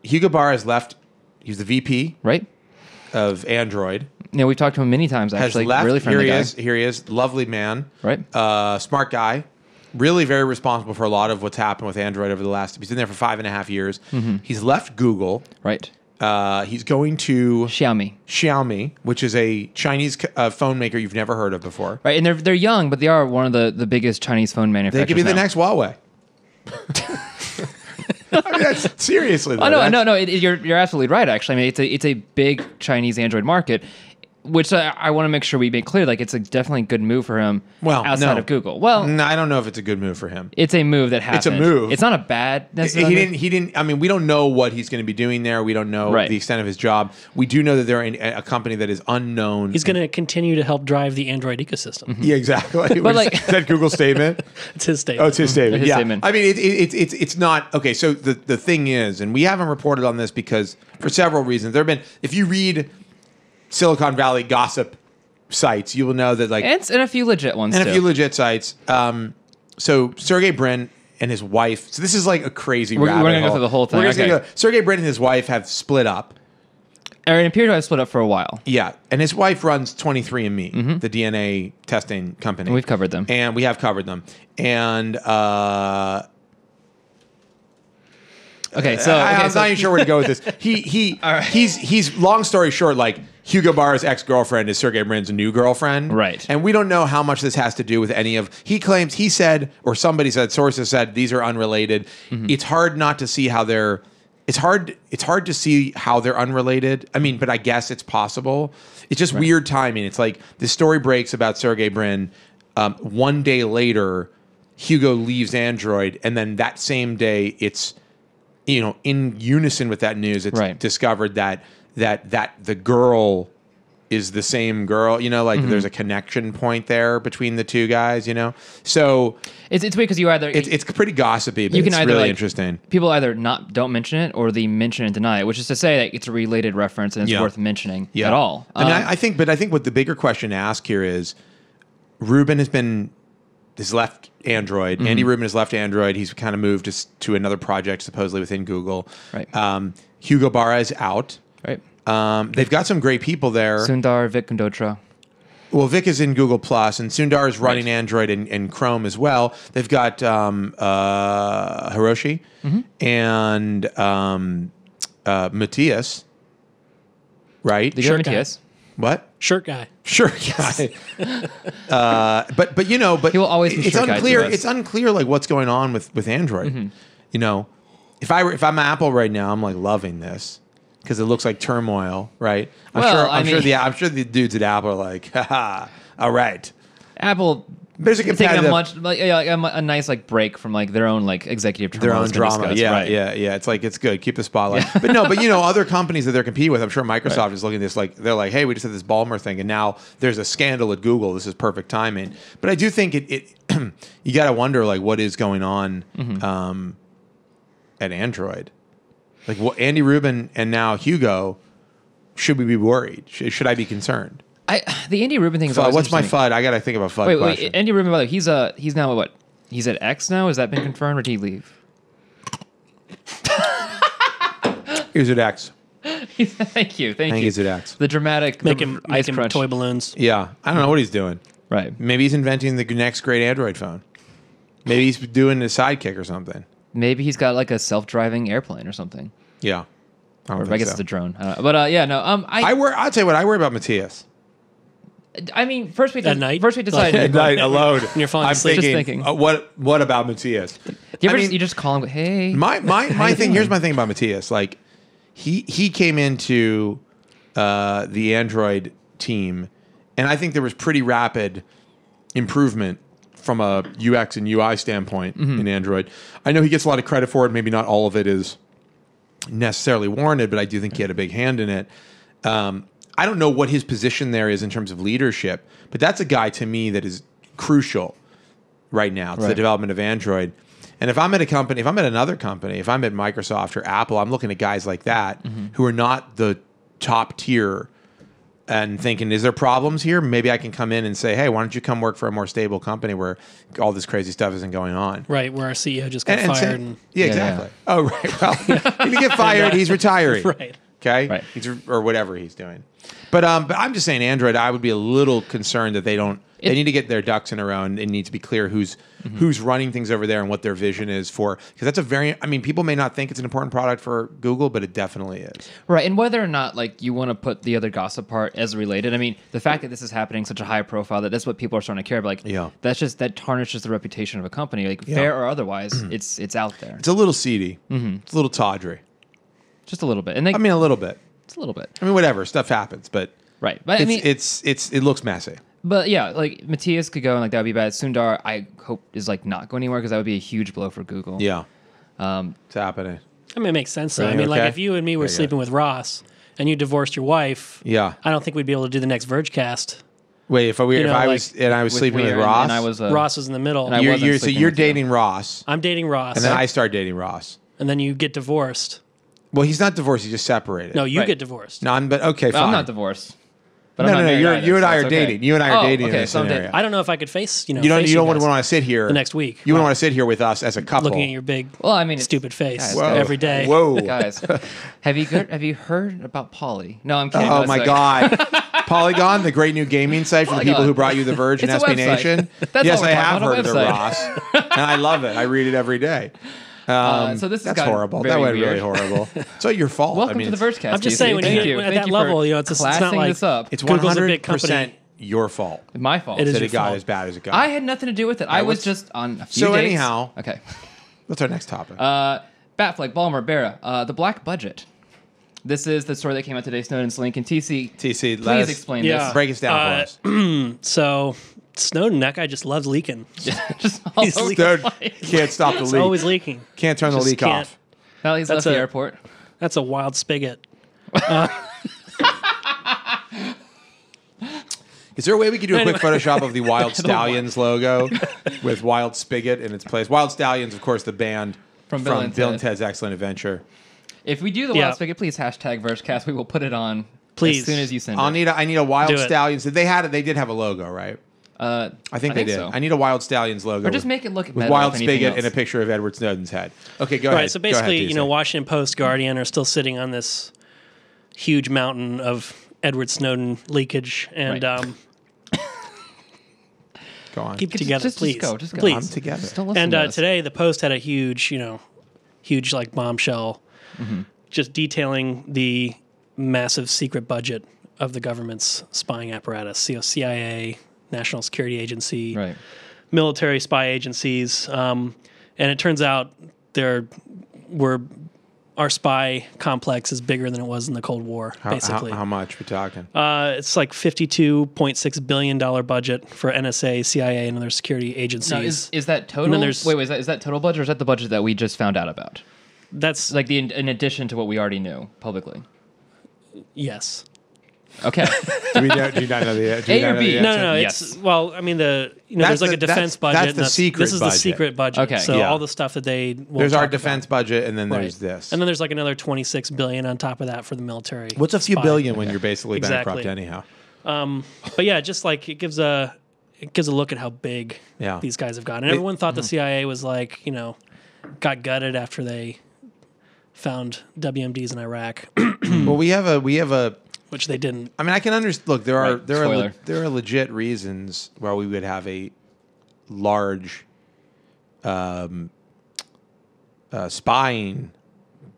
[SPEAKER 1] Hugo Barra has left. He's the VP
[SPEAKER 2] Right.
[SPEAKER 1] of Android.
[SPEAKER 2] Yeah, we've talked to him many times. Actually,
[SPEAKER 1] Has left.
[SPEAKER 2] really friendly guy.
[SPEAKER 1] Here he is. Lovely man.
[SPEAKER 2] Right.
[SPEAKER 1] Smart guy. Really very responsible for a lot of what's happened with Android over the last. He's been there for 5.5 years. He's left Google.
[SPEAKER 2] Right.
[SPEAKER 1] He's going to
[SPEAKER 2] Xiaomi.
[SPEAKER 1] which is a Chinese phone maker you've never heard of before.
[SPEAKER 2] Right, and they're young, but they are one of the biggest Chinese phone manufacturers.
[SPEAKER 1] They could be the
[SPEAKER 2] now.
[SPEAKER 1] next Huawei. I mean, that's seriously. Though,
[SPEAKER 2] Oh no. You're absolutely right. Actually, I mean, it's a big Chinese Android market, which I want to make sure we make clear. Like, it's a definitely good move for him.
[SPEAKER 1] Well,
[SPEAKER 2] outside of Google. Well,
[SPEAKER 1] no, I don't know if it's a good move for him.
[SPEAKER 2] it's a move that happened.
[SPEAKER 1] It's a move.
[SPEAKER 2] It's not a bad.
[SPEAKER 1] He didn't. I mean, we don't know what he's going to be doing there. We don't know the extent of his job. We do know that they're in a company that is unknown.
[SPEAKER 3] He's going to continue to help drive the Android ecosystem.
[SPEAKER 1] Yeah, exactly.
[SPEAKER 2] But like,
[SPEAKER 1] is that Google's statement?
[SPEAKER 3] It's his statement.
[SPEAKER 1] Oh, it's his statement.
[SPEAKER 2] His
[SPEAKER 1] Yeah.
[SPEAKER 2] statement.
[SPEAKER 1] I mean, it's not okay. So the thing is, and we haven't reported on this because for several reasons. There have been, if you read Silicon Valley gossip sites, you will know that like
[SPEAKER 2] and a few legit ones.
[SPEAKER 1] and
[SPEAKER 2] too.
[SPEAKER 1] a few legit sites. So Sergey Brin and his wife. So this is like a crazy.
[SPEAKER 2] We're
[SPEAKER 1] rabbit
[SPEAKER 2] gonna go
[SPEAKER 1] hole.
[SPEAKER 2] through the whole thing.
[SPEAKER 1] We're just
[SPEAKER 2] Okay.
[SPEAKER 1] gonna go. Sergey Brin and his wife have split up.
[SPEAKER 2] Or it appeared to have split up for a while.
[SPEAKER 1] Yeah, and his wife runs 23andMe, the DNA testing company.
[SPEAKER 2] And we've covered them.
[SPEAKER 1] And we have covered them. And
[SPEAKER 2] Okay, so
[SPEAKER 1] I'm not even sure where to go with this. He's long story short, like Hugo Barra's ex-girlfriend is Sergey Brin's new girlfriend.
[SPEAKER 2] Right.
[SPEAKER 1] And we don't know how much this has to do with any of, he claims, he said, or somebody said, sources said, these are unrelated. It's hard not to see how they're, it's hard to see how they're unrelated. I mean, but I guess it's possible. It's just weird timing. It's like the story breaks about Sergey Brin. One day later, Hugo leaves Android. And then that same day, it's, in unison with that news, it's discovered that the girl is the same girl, there's a connection point there between the two guys, So
[SPEAKER 2] it's weird because you either
[SPEAKER 1] it's pretty gossipy, but it's really interesting.
[SPEAKER 2] People either don't mention it or they mention and deny it, which is to say that it's a related reference and it's worth mentioning at all.
[SPEAKER 1] I mean, I think what the bigger question to ask here is, Rubin has left Android. Andy Rubin has left Android. He's kind of moved to another project, supposedly within Google.
[SPEAKER 2] Right.
[SPEAKER 1] Hugo Barra is out.
[SPEAKER 2] Right.
[SPEAKER 1] They've got some great people there.
[SPEAKER 2] Sundar, Vic Kundotra.
[SPEAKER 1] Well, Vic is in Google Plus, and Sundar is running Android and Chrome as well. They've got Hiroshi and Matthias, right?
[SPEAKER 2] The shirt Matthias.
[SPEAKER 1] What?
[SPEAKER 3] Shirt guy.
[SPEAKER 1] Sure, guy. but he will always be
[SPEAKER 2] shirt guy to us.
[SPEAKER 1] It's unclear like what's going on with Android. If I'm Apple right now, I'm like loving this because it looks like turmoil, right? I'm sure the dudes at Apple are like, haha, all right.
[SPEAKER 2] Apple
[SPEAKER 1] There's a
[SPEAKER 2] taking a nice break from their own executive turmoil,
[SPEAKER 1] their own drama. Yeah. It's like, it's good. Keep the spotlight. But other companies that they're competing with, I'm sure Microsoft is looking at this they're like, hey, we just had this Ballmer thing, and now there's a scandal at Google. This is perfect timing. But I do think it you got to wonder what is going on at Android. Andy Rubin and now Hugo, should we be worried? Should I be concerned?
[SPEAKER 2] The Andy Rubin thing is
[SPEAKER 1] FUD. What's my FUD? I got to think of a FUD question.
[SPEAKER 2] Wait, Andy Rubin, by the way, he's now what? He's at X now? Has that been confirmed, or did he leave?
[SPEAKER 1] He's at X.
[SPEAKER 2] Thank you.
[SPEAKER 1] I think he's at X.
[SPEAKER 2] The dramatic
[SPEAKER 3] making
[SPEAKER 2] ice crunch.
[SPEAKER 3] toy balloons.
[SPEAKER 1] Yeah. I don't know what he's doing.
[SPEAKER 2] Right.
[SPEAKER 1] Maybe he's inventing the next great Android phone. Maybe he's doing a Sidekick or something.
[SPEAKER 2] Maybe he's got a self-driving airplane or something.
[SPEAKER 1] Yeah.
[SPEAKER 2] I guess it's a drone. I'll tell
[SPEAKER 1] you what I worry about Matthias.
[SPEAKER 2] I mean, first we decided
[SPEAKER 1] at night alone.
[SPEAKER 3] You're falling asleep.
[SPEAKER 2] Just thinking.
[SPEAKER 1] What about Matthias?
[SPEAKER 2] You just call him, hey.
[SPEAKER 1] My thing. Here's my thing about Matthias. He came into the Android team, and I think there was pretty rapid improvement from a UX and UI standpoint in Android. I know he gets a lot of credit for it. Maybe not all of it is necessarily warranted, but I do think he had a big hand in it. I don't know what his position there is in terms of leadership, but that's a guy to me that is crucial right now to the development of Android. And if I'm at a company, if I'm at another company, if I'm at Microsoft or Apple, I'm looking at guys like that who are not the top tier and thinking, is there problems here? Maybe I can come in and say, hey, why don't you come work for a more stable company where all this crazy stuff isn't going on?
[SPEAKER 3] Right, where our CEO just got fired.
[SPEAKER 1] Yeah, exactly. Yeah. Oh, right. Well, he didn't get fired. He's retiring.
[SPEAKER 3] Right.
[SPEAKER 1] Okay?
[SPEAKER 2] Right.
[SPEAKER 1] Or whatever he's doing. But I'm just saying, Android, I would be a little concerned that they need to get their ducks in a row, and it needs to be clear who's running things over there and what their vision is for. Because that's people may not think it's an important product for Google, but it definitely is.
[SPEAKER 2] Right, and whether or not you want to put the other gossip part as related, I mean, the fact that this is happening such a high profile, that's what people are starting to care about. That tarnishes the reputation of a company, fair or otherwise. It's out there.
[SPEAKER 1] It's a little seedy. It's a little tawdry.
[SPEAKER 2] Just a little bit. And
[SPEAKER 1] a little bit.
[SPEAKER 2] It's a little bit.
[SPEAKER 1] I mean, whatever. Stuff happens, but
[SPEAKER 2] right. But
[SPEAKER 1] it looks messy.
[SPEAKER 2] But yeah, Matthias could go and that would be bad. Sundar, I hope is not go anywhere because that would be a huge blow for Google.
[SPEAKER 1] Yeah. It's happening.
[SPEAKER 3] I mean, it makes sense.
[SPEAKER 1] Really?
[SPEAKER 3] I mean, if you and me were sleeping with Ross and you divorced your wife, I don't think we'd be able to do the next Vergecast.
[SPEAKER 1] Wait, if I was sleeping with Ross,
[SPEAKER 2] and I was
[SPEAKER 3] Ross was in the middle.
[SPEAKER 1] So you're dating Ross.
[SPEAKER 3] I'm dating Ross,
[SPEAKER 1] and then I start dating Ross,
[SPEAKER 3] and then you get divorced.
[SPEAKER 1] Well, he's not divorced. He's just separated.
[SPEAKER 3] No, you get divorced.
[SPEAKER 1] No, okay, fine.
[SPEAKER 2] I'm not divorced.
[SPEAKER 1] But no. You and I are dating. You and I are dating in this scenario.
[SPEAKER 3] I don't know if I could face. You
[SPEAKER 1] don't want to sit here
[SPEAKER 3] the next week.
[SPEAKER 1] You wouldn't want to sit here with us as a couple,
[SPEAKER 3] looking at your big, stupid face
[SPEAKER 2] guys,
[SPEAKER 3] every day.
[SPEAKER 1] Whoa,
[SPEAKER 2] guys, have you heard about Poly? No, I'm kidding.
[SPEAKER 1] Oh my God, Polygon, the great new gaming site for the people who brought you the Verge and SB Nation. Yes, I have heard of it, Ross, and I love it. I read it every day.
[SPEAKER 2] So this is
[SPEAKER 1] that's horrible. That went really horrible. It's all your fault.
[SPEAKER 2] Welcome to the Vergecast.
[SPEAKER 3] I'm just saying, when you get at that level, it's not like
[SPEAKER 2] this up.
[SPEAKER 1] It's
[SPEAKER 3] Google's a big company.
[SPEAKER 1] 100% your fault.
[SPEAKER 2] My fault.
[SPEAKER 3] It is
[SPEAKER 1] that
[SPEAKER 3] your
[SPEAKER 1] it got
[SPEAKER 3] fault.
[SPEAKER 1] as bad as it got.
[SPEAKER 2] I had nothing to do with it. I was just on a few
[SPEAKER 1] So
[SPEAKER 2] dates.
[SPEAKER 1] anyhow,
[SPEAKER 2] okay.
[SPEAKER 1] What's our next topic?
[SPEAKER 2] Batfleck, Ballmer, Barra, the Black Budget. This is the story that came out today. Snowden's link and TC. Please explain this.
[SPEAKER 1] Break it down for us.
[SPEAKER 3] So Snowden, that guy just loves leaking.
[SPEAKER 2] Just all
[SPEAKER 3] He's
[SPEAKER 2] over
[SPEAKER 3] leaking.
[SPEAKER 2] the place.
[SPEAKER 1] Can't stop the
[SPEAKER 3] He's
[SPEAKER 1] leak.
[SPEAKER 3] always leaking.
[SPEAKER 1] Can't turn the
[SPEAKER 3] Just
[SPEAKER 1] leak
[SPEAKER 3] can't.
[SPEAKER 1] off.
[SPEAKER 2] Well, he's left the airport.
[SPEAKER 3] That's a wild spigot.
[SPEAKER 1] Is there a way we could do a quick Photoshop of the Wild Stallions logo with Wild Spigot in its place? Wild Stallions, of course, the band
[SPEAKER 2] From
[SPEAKER 1] Bill
[SPEAKER 2] Bill
[SPEAKER 1] and Ted's Excellent Adventure.
[SPEAKER 2] If we do the Wild Spigot, please hashtag Vergecast. We will put it on
[SPEAKER 3] Please.
[SPEAKER 2] as soon as you send it.
[SPEAKER 1] I need a Wild
[SPEAKER 3] Do it.
[SPEAKER 1] Stallions. They did have a logo, right? I think they did.
[SPEAKER 2] so.
[SPEAKER 1] I need a Wild Stallions logo.
[SPEAKER 2] Or just make it look
[SPEAKER 1] with
[SPEAKER 2] better,
[SPEAKER 1] Wild
[SPEAKER 2] if anything
[SPEAKER 1] Spigot
[SPEAKER 2] else.
[SPEAKER 1] and a picture of Edward Snowden's head. Okay, go
[SPEAKER 3] Right.
[SPEAKER 1] ahead.
[SPEAKER 3] So
[SPEAKER 1] Go ahead,
[SPEAKER 3] basically,
[SPEAKER 1] TC.
[SPEAKER 3] Washington Post, Guardian are still sitting on this huge mountain of Edward Snowden leakage, and
[SPEAKER 1] Go on.
[SPEAKER 3] keep it together,
[SPEAKER 2] just
[SPEAKER 3] please.
[SPEAKER 2] go.
[SPEAKER 3] Please.
[SPEAKER 1] I'm together.
[SPEAKER 2] Just don't listen
[SPEAKER 3] And
[SPEAKER 2] to us.
[SPEAKER 3] today, the Post had a huge like bombshell, just detailing the massive secret budget of the government's spying apparatus, CIA, National Security Agency,
[SPEAKER 2] Right.
[SPEAKER 3] military spy agencies, and it turns out our spy complex is bigger than it was in the Cold War. Basically,
[SPEAKER 1] How much we talking?
[SPEAKER 3] it's like $52.6 billion budget for NSA, CIA, and other security agencies.
[SPEAKER 2] Now, is that total?
[SPEAKER 3] And then there's-
[SPEAKER 2] Wait, is that total budget, or is that the budget that we just found out about?
[SPEAKER 3] That's
[SPEAKER 2] Like in addition to what we already knew publicly.
[SPEAKER 3] yes.
[SPEAKER 2] Okay.
[SPEAKER 1] Do you not know the
[SPEAKER 2] A or B?
[SPEAKER 3] No.
[SPEAKER 2] Yes.
[SPEAKER 3] It's there's like a defense budget.
[SPEAKER 1] That's the
[SPEAKER 3] and
[SPEAKER 1] secret
[SPEAKER 3] This is the
[SPEAKER 1] budget.
[SPEAKER 3] secret budget.
[SPEAKER 2] Okay.
[SPEAKER 3] So
[SPEAKER 1] Yeah.
[SPEAKER 3] all the stuff that they won't
[SPEAKER 1] There's our
[SPEAKER 3] talk
[SPEAKER 1] defense
[SPEAKER 3] about.
[SPEAKER 1] budget, and then there's
[SPEAKER 3] Right.
[SPEAKER 1] this.
[SPEAKER 3] And then there's like another $26 billion on top of that for the military.
[SPEAKER 1] What's a few
[SPEAKER 3] spy.
[SPEAKER 1] billion when you're basically
[SPEAKER 3] Exactly.
[SPEAKER 1] bankrupt anyhow?
[SPEAKER 3] But yeah, just like it gives a look at how big
[SPEAKER 1] Yeah.
[SPEAKER 3] these guys have gotten. And everyone thought the CIA was like, got gutted after they found WMDs in Iraq,
[SPEAKER 1] Well, we have a.
[SPEAKER 3] which they didn't.
[SPEAKER 1] I mean, I can understand. Look, there are
[SPEAKER 2] Right.
[SPEAKER 1] there
[SPEAKER 2] Spoiler.
[SPEAKER 1] are there are legit reasons why we would have a large spying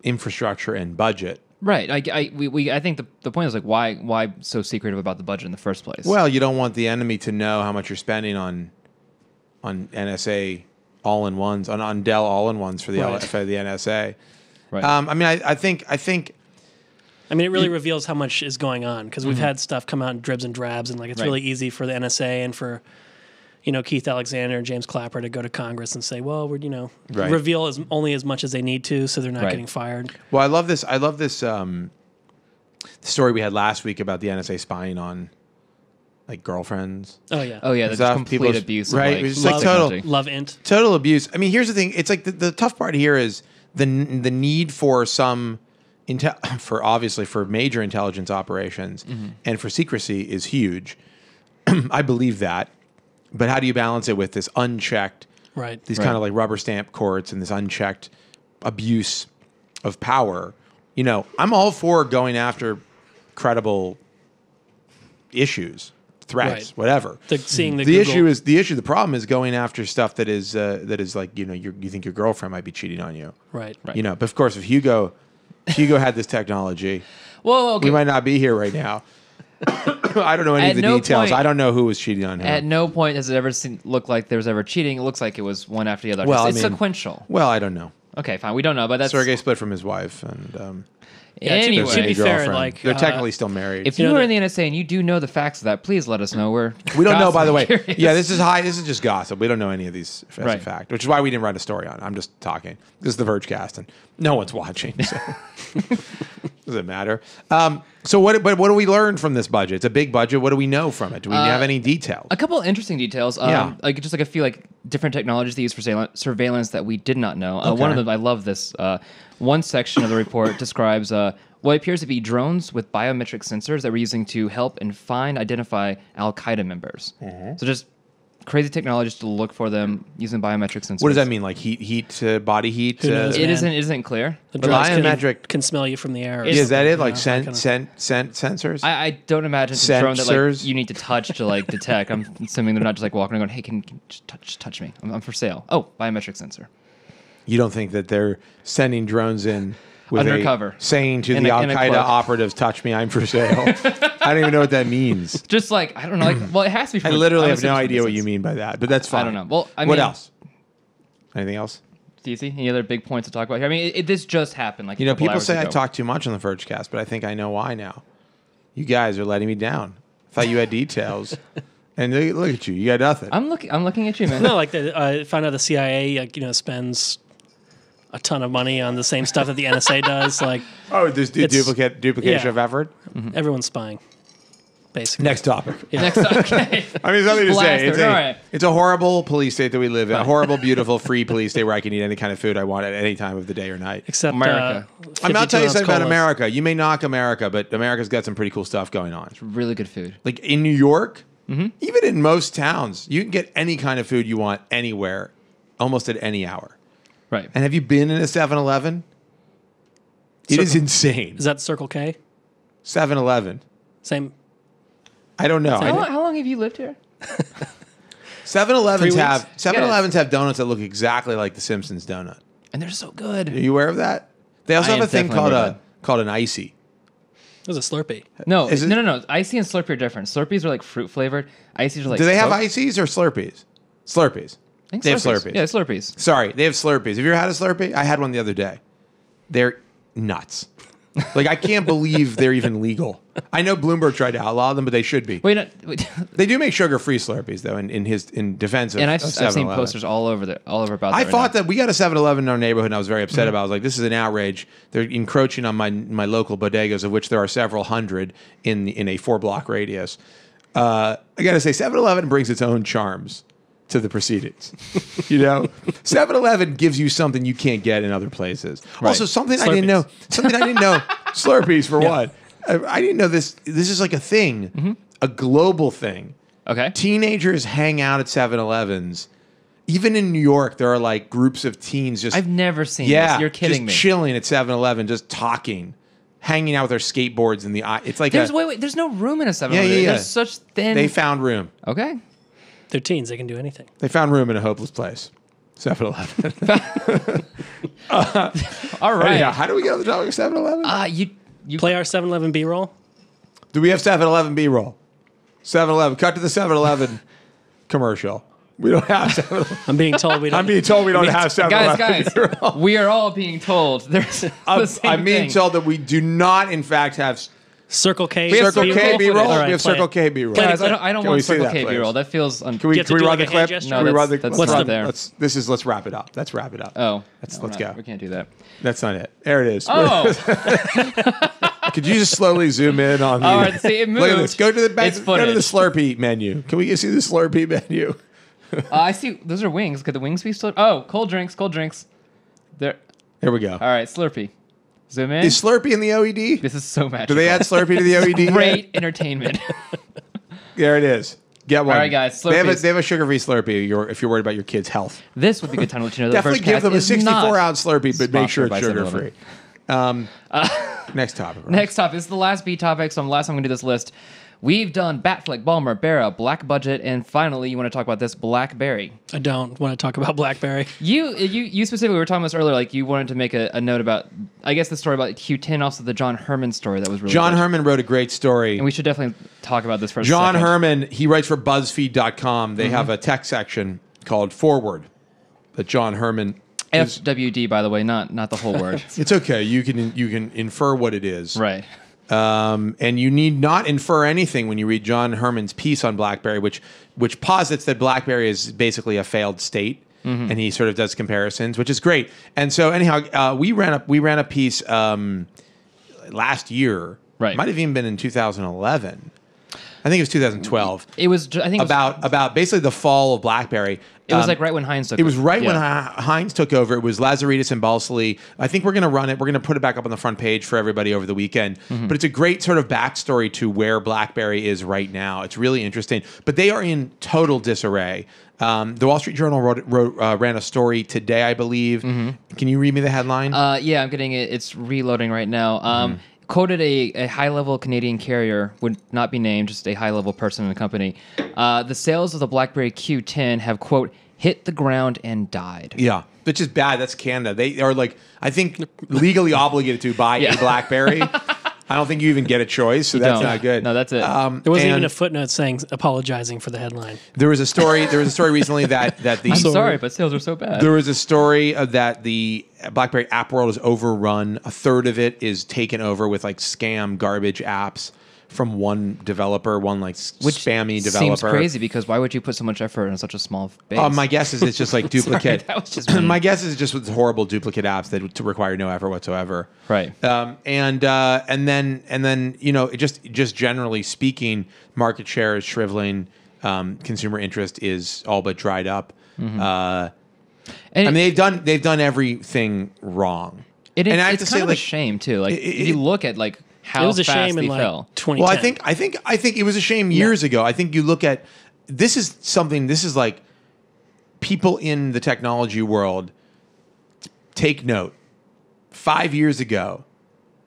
[SPEAKER 1] infrastructure and budget.
[SPEAKER 2] Right. I think the point is like why so secretive about the budget in the first place?
[SPEAKER 1] Well, you don't want the enemy to know how much you're spending on NSA all-in-ones, on Dell all-in-ones for the
[SPEAKER 3] Right.
[SPEAKER 1] for the NSA.
[SPEAKER 2] right.
[SPEAKER 1] I mean, I think
[SPEAKER 3] I mean, it really reveals how much is going on because we've had stuff come out in dribs and drabs, and like it's
[SPEAKER 2] Right.
[SPEAKER 3] really easy for the NSA and for Keith Alexander and James Clapper to go to Congress and say, well, we're
[SPEAKER 1] Right.
[SPEAKER 3] reveal only as much as they need to, so they're not
[SPEAKER 2] Right.
[SPEAKER 3] getting fired.
[SPEAKER 1] Well, I love this story we had last week about the NSA spying on like girlfriends.
[SPEAKER 3] Oh yeah.
[SPEAKER 2] oh yeah, that's
[SPEAKER 1] stuff,
[SPEAKER 2] complete
[SPEAKER 1] people's-
[SPEAKER 2] abuse.
[SPEAKER 1] right,
[SPEAKER 2] Of, like,
[SPEAKER 1] it's just like
[SPEAKER 3] Love,
[SPEAKER 1] total-
[SPEAKER 2] technology.
[SPEAKER 3] love int.
[SPEAKER 1] Total abuse. I mean, here's the thing. It's like the tough part here is the need for some for major intelligence operations and for secrecy is huge. I believe that. But how do you balance it with this unchecked,
[SPEAKER 3] Right.
[SPEAKER 1] these
[SPEAKER 2] Right.
[SPEAKER 1] kind of like rubber stamp courts and this unchecked abuse of power? I'm all for going after credible issues, threats,
[SPEAKER 3] Right.
[SPEAKER 1] whatever.
[SPEAKER 3] Seeing the
[SPEAKER 1] The
[SPEAKER 3] Google-
[SPEAKER 1] the problem is going after stuff that is like you think your girlfriend might be cheating on you.
[SPEAKER 3] Right.
[SPEAKER 1] But of course, if Hugo had this technology,
[SPEAKER 2] Well, okay.
[SPEAKER 1] we might not be here right now. I don't know any
[SPEAKER 2] At
[SPEAKER 1] of the
[SPEAKER 2] no
[SPEAKER 1] details.
[SPEAKER 2] point-
[SPEAKER 1] I don't know who was cheating on him.
[SPEAKER 2] At no point does it ever look like there was ever cheating. It looks like it was one after the other.
[SPEAKER 1] Well,
[SPEAKER 2] it's
[SPEAKER 1] I mean-
[SPEAKER 2] sequential.
[SPEAKER 1] Well, I don't know.
[SPEAKER 2] Okay, fine. We don't know, but that's
[SPEAKER 1] Sergey split from his wife, and
[SPEAKER 3] Yeah, to be
[SPEAKER 2] anyway.
[SPEAKER 3] fair,
[SPEAKER 1] girlfriend.
[SPEAKER 3] like,
[SPEAKER 1] they're technically still married.
[SPEAKER 2] If you
[SPEAKER 3] know
[SPEAKER 2] were
[SPEAKER 3] that-
[SPEAKER 2] in the NSA and you do know the facts of that, please let us know.
[SPEAKER 1] We don't know, by the way.
[SPEAKER 2] Curious.
[SPEAKER 1] Yeah, this is just gossip. We don't know any of these as a
[SPEAKER 2] Right.
[SPEAKER 1] fact, which is why we didn't write a story on it. I'm just talking. This is the Vergecast, and no one's watching. So. Doesn't matter. So what do we learn from this budget? It's a big budget. What do we know from it? Do we have any details?
[SPEAKER 2] A couple of interesting details.
[SPEAKER 1] Yeah.
[SPEAKER 2] Like just like a few like different technologies they use for surveillance that we did not know. One of them, I love this. One section of the report describes what appears to be drones with biometric sensors that we're using to help and identify Al Qaeda members. So just crazy technologies to look for them using biometric sensors.
[SPEAKER 1] What does that mean? Like body heat?
[SPEAKER 3] Who knows?
[SPEAKER 2] It
[SPEAKER 3] Man.
[SPEAKER 2] isn't clear.
[SPEAKER 3] the
[SPEAKER 1] But
[SPEAKER 3] drones
[SPEAKER 1] biometric-
[SPEAKER 3] can smell you from the air. or
[SPEAKER 1] Yeah, is that
[SPEAKER 3] something,
[SPEAKER 1] it? Like
[SPEAKER 3] that kinda-
[SPEAKER 1] sensors?
[SPEAKER 2] I don't imagine it's a drone that like
[SPEAKER 1] Sensors.
[SPEAKER 2] you need to touch to like detect. I'm assuming they're not just like walking around going, "Hey, can you just touch me? I'm for sale." Oh, biometric sensor.
[SPEAKER 1] You don't think that they're sending drones in with
[SPEAKER 2] undercover,
[SPEAKER 1] saying to the Al Qaeda operatives, "Touch me, I'm for sale." I don't even know what that means.
[SPEAKER 2] Just like I don't know. Like, well, it has to be.
[SPEAKER 1] I literally have no idea what you mean by that, but that's fine.
[SPEAKER 2] I don't know. Well, I mean,
[SPEAKER 1] what else? Anything else?
[SPEAKER 2] Do you see any other big points to talk about here? I mean, this just happened. Like
[SPEAKER 1] people say I talk too much on the Vergecast, but I think I know why now. You guys are letting me down. I thought you had details, and look at you. You got nothing.
[SPEAKER 2] I'm looking at you, man.
[SPEAKER 3] No, like found out the CIA, spends a ton of money on the same stuff that the NSA does. Like,
[SPEAKER 1] there's duplication of effort.
[SPEAKER 3] Mm-hmm. Everyone's spying. Basically.
[SPEAKER 1] Next topic.
[SPEAKER 3] Yeah.
[SPEAKER 2] Next topic. Okay.
[SPEAKER 1] I mean, something to say.
[SPEAKER 2] It's
[SPEAKER 1] It's a horrible police state that we live in. A horrible, beautiful, free police state where I can eat any kind of food I want at any time of the day or night.
[SPEAKER 3] Except
[SPEAKER 2] America.
[SPEAKER 1] I'm not telling you something about America. You may knock America, but America's got some pretty cool stuff going on.
[SPEAKER 2] It's really good food.
[SPEAKER 1] Like in New York, even in most towns, you can get any kind of food you want anywhere, almost at any hour.
[SPEAKER 2] Right.
[SPEAKER 1] And have you been in a 7-Eleven? It is insane.
[SPEAKER 3] Is that Circle K?
[SPEAKER 1] 7-Eleven.
[SPEAKER 3] Same.
[SPEAKER 1] I don't know.
[SPEAKER 2] How long have you lived here?
[SPEAKER 1] 7-Elevens have donuts that look exactly like the Simpsons donut.
[SPEAKER 2] And they're so good.
[SPEAKER 1] Are you aware of that? They also have a thing called an icy.
[SPEAKER 3] It was a Slurpee.
[SPEAKER 2] No. Icy and Slurpee are different. Slurpees are like fruit flavored. Icy's are like.
[SPEAKER 1] Do they have ices or Slurpees? Slurpees.
[SPEAKER 2] I think
[SPEAKER 1] they have Slurpees.
[SPEAKER 2] Yeah, Slurpees.
[SPEAKER 1] Sorry, they have Slurpees. Have you ever had a Slurpee? I had one the other day. They're nuts. Like, I can't believe they're even legal. I know Bloomberg tried to outlaw them, but they should be.
[SPEAKER 2] Wait.
[SPEAKER 1] They do make sugar-free Slurpees, though, in defense of.
[SPEAKER 2] And I've seen posters all over about that.
[SPEAKER 1] I thought that we got a 7-Eleven in our neighborhood, and I was very upset about it. I was like, this is an outrage. They're encroaching on my local bodegas, of which there are several hundred in a 4-block radius. I got to say, 7-Eleven brings its own charms to the proceedings. 7-Eleven gives you something you can't get in other places. Right. Also, something I didn't know. Slurpees for what? I didn't know this. This is like a thing, a global thing.
[SPEAKER 2] Okay.
[SPEAKER 1] Teenagers hang out at 7-Elevens. Even in New York, there are like groups of teens just.
[SPEAKER 2] I've never seen this. You're kidding me.
[SPEAKER 1] Chilling at 7-Eleven, just talking, hanging out with their skateboards in the eye. It's like
[SPEAKER 2] there's no room in a 7-Eleven.
[SPEAKER 1] Yeah.
[SPEAKER 2] There's such thin.
[SPEAKER 1] They found room.
[SPEAKER 2] Okay.
[SPEAKER 3] They're teens. They can do anything.
[SPEAKER 1] They found room in a hopeless place. 7-Eleven.
[SPEAKER 2] All right.
[SPEAKER 1] Yeah. How do we get on the topic of 7-Eleven?
[SPEAKER 3] You play our 7-Eleven B-roll?
[SPEAKER 1] Do we have 7-Eleven B-roll? 7-Eleven. Cut to the 7-Eleven commercial. We don't have 7-Eleven.
[SPEAKER 3] I'm being told we don't.
[SPEAKER 1] I'm being told we don't have 7-Eleven.
[SPEAKER 2] Guys,
[SPEAKER 1] B-roll.
[SPEAKER 2] we are all being told there's the same
[SPEAKER 1] I'm being
[SPEAKER 2] thing.
[SPEAKER 1] told that we do not, in fact, have
[SPEAKER 3] Circle K.
[SPEAKER 1] Circle K B-roll.
[SPEAKER 3] All right,
[SPEAKER 1] we have Circle K B-roll.
[SPEAKER 2] Guys, I don't want Circle K
[SPEAKER 1] please?
[SPEAKER 2] B-roll. That feels.
[SPEAKER 1] Can we
[SPEAKER 3] do
[SPEAKER 1] run
[SPEAKER 3] like
[SPEAKER 1] the
[SPEAKER 3] a hand
[SPEAKER 1] clip?
[SPEAKER 3] gesture?
[SPEAKER 1] Can we run the
[SPEAKER 2] that's
[SPEAKER 1] clip?
[SPEAKER 2] right there.
[SPEAKER 1] Let's wrap it up. Let's wrap it up.
[SPEAKER 2] Oh,
[SPEAKER 1] let's go.
[SPEAKER 2] We can't do that.
[SPEAKER 1] That's not it. There it is.
[SPEAKER 2] Oh.
[SPEAKER 1] Could you just slowly zoom in on the?
[SPEAKER 2] All right, see, it moved.
[SPEAKER 1] Look at this. Go to the back.
[SPEAKER 2] It's
[SPEAKER 1] Go to the
[SPEAKER 2] footage.
[SPEAKER 1] Slurpee menu. Can we see the Slurpee menu?
[SPEAKER 2] I see. Those are wings. Could the wings be still? Oh, cold drinks. There
[SPEAKER 1] we go.
[SPEAKER 2] All right, Slurpee. Zoom in.
[SPEAKER 1] Is Slurpee in the OED?
[SPEAKER 2] This is so magical.
[SPEAKER 1] Do they add Slurpee to the OED?
[SPEAKER 2] Great entertainment.
[SPEAKER 1] There it is. Get one.
[SPEAKER 2] All right, guys.
[SPEAKER 1] They have
[SPEAKER 2] Slurpees.
[SPEAKER 1] a sugar-free Slurpee if you're worried about your kid's health.
[SPEAKER 2] This would be a good time to let you know that
[SPEAKER 1] Definitely give them a 64-ounce Slurpee, but make sure it's sugar-free. Next topic. Ross.
[SPEAKER 2] Next topic. This is the last B topic, so last time I'm going to do this list. We've done Affleck, Ballmer, Barra, Black Budget, and finally, you want to talk about this Blackberry.
[SPEAKER 3] I don't want to talk about Blackberry.
[SPEAKER 2] You specifically were talking about this earlier, like you wanted to make a note about, I guess, the story about Q10, also the John Herman story that was really
[SPEAKER 1] John
[SPEAKER 2] good.
[SPEAKER 1] Herman wrote a great story.
[SPEAKER 2] And we should definitely talk about this for a
[SPEAKER 1] John
[SPEAKER 2] second.
[SPEAKER 1] Herman, he writes for BuzzFeed.com. They have a tech section called Forward that John Herman is.
[SPEAKER 2] FWD, by the way, not the whole word.
[SPEAKER 1] It's okay. You can infer what it is.
[SPEAKER 2] Right.
[SPEAKER 1] And you need not infer anything when you read John Herman's piece on BlackBerry, which posits that BlackBerry is basically a failed state, and he sort of does comparisons, which is great. And so, anyhow, we ran a piece last year.
[SPEAKER 2] Right.
[SPEAKER 1] Might have even been in 2011. I think it was 2012.
[SPEAKER 2] It was. I think
[SPEAKER 1] about basically the fall of BlackBerry.
[SPEAKER 2] It was like right when Heinz took over.
[SPEAKER 1] It was right when Heinz took over. It was Lazaridis and Balsley. I think we're going to run it. We're going to put it back up on the front page for everybody over the weekend. But it's a great sort of backstory to where BlackBerry is right now. It's really interesting. But they are in total disarray. The Wall Street Journal ran a story today, I believe. Can you read me the headline?
[SPEAKER 2] Yeah, I'm getting it. It's reloading right now. Quoted a high-level Canadian carrier, would not be named, just a high-level person in the company. The sales of the BlackBerry Q10 have, quote, hit the ground and died.
[SPEAKER 1] Yeah. which is bad. That's Canada. They are like, I think, legally obligated to buy a BlackBerry. I don't think you even get a choice, so that's not good.
[SPEAKER 2] No, that's it.
[SPEAKER 3] There wasn't even a footnote saying apologizing for the headline.
[SPEAKER 1] There was a story. There was a story recently that the.
[SPEAKER 2] I'm sorry, but sales are so bad.
[SPEAKER 1] There was a story that the BlackBerry app world is overrun. A third of it is taken over with like scam garbage apps from one developer, one like spammy developer.
[SPEAKER 2] Seems crazy because why would you put so much effort in such a small base?
[SPEAKER 1] My guess is it's just like duplicate.
[SPEAKER 2] Sorry, that was just
[SPEAKER 1] my guess is just with horrible duplicate apps that require no effort whatsoever.
[SPEAKER 2] Right.
[SPEAKER 1] And then just generally speaking, market share is shriveling. Consumer interest is all but dried up. I mean, they've done everything wrong.
[SPEAKER 2] And I have to say, a shame too. Like if you look at like how
[SPEAKER 3] it was a
[SPEAKER 2] fast
[SPEAKER 3] shame
[SPEAKER 2] they
[SPEAKER 3] in like
[SPEAKER 2] fell.
[SPEAKER 3] 2010.
[SPEAKER 1] Well, I think it was a shame years ago. I think you look at this is like people in the technology world take note. 5 years ago,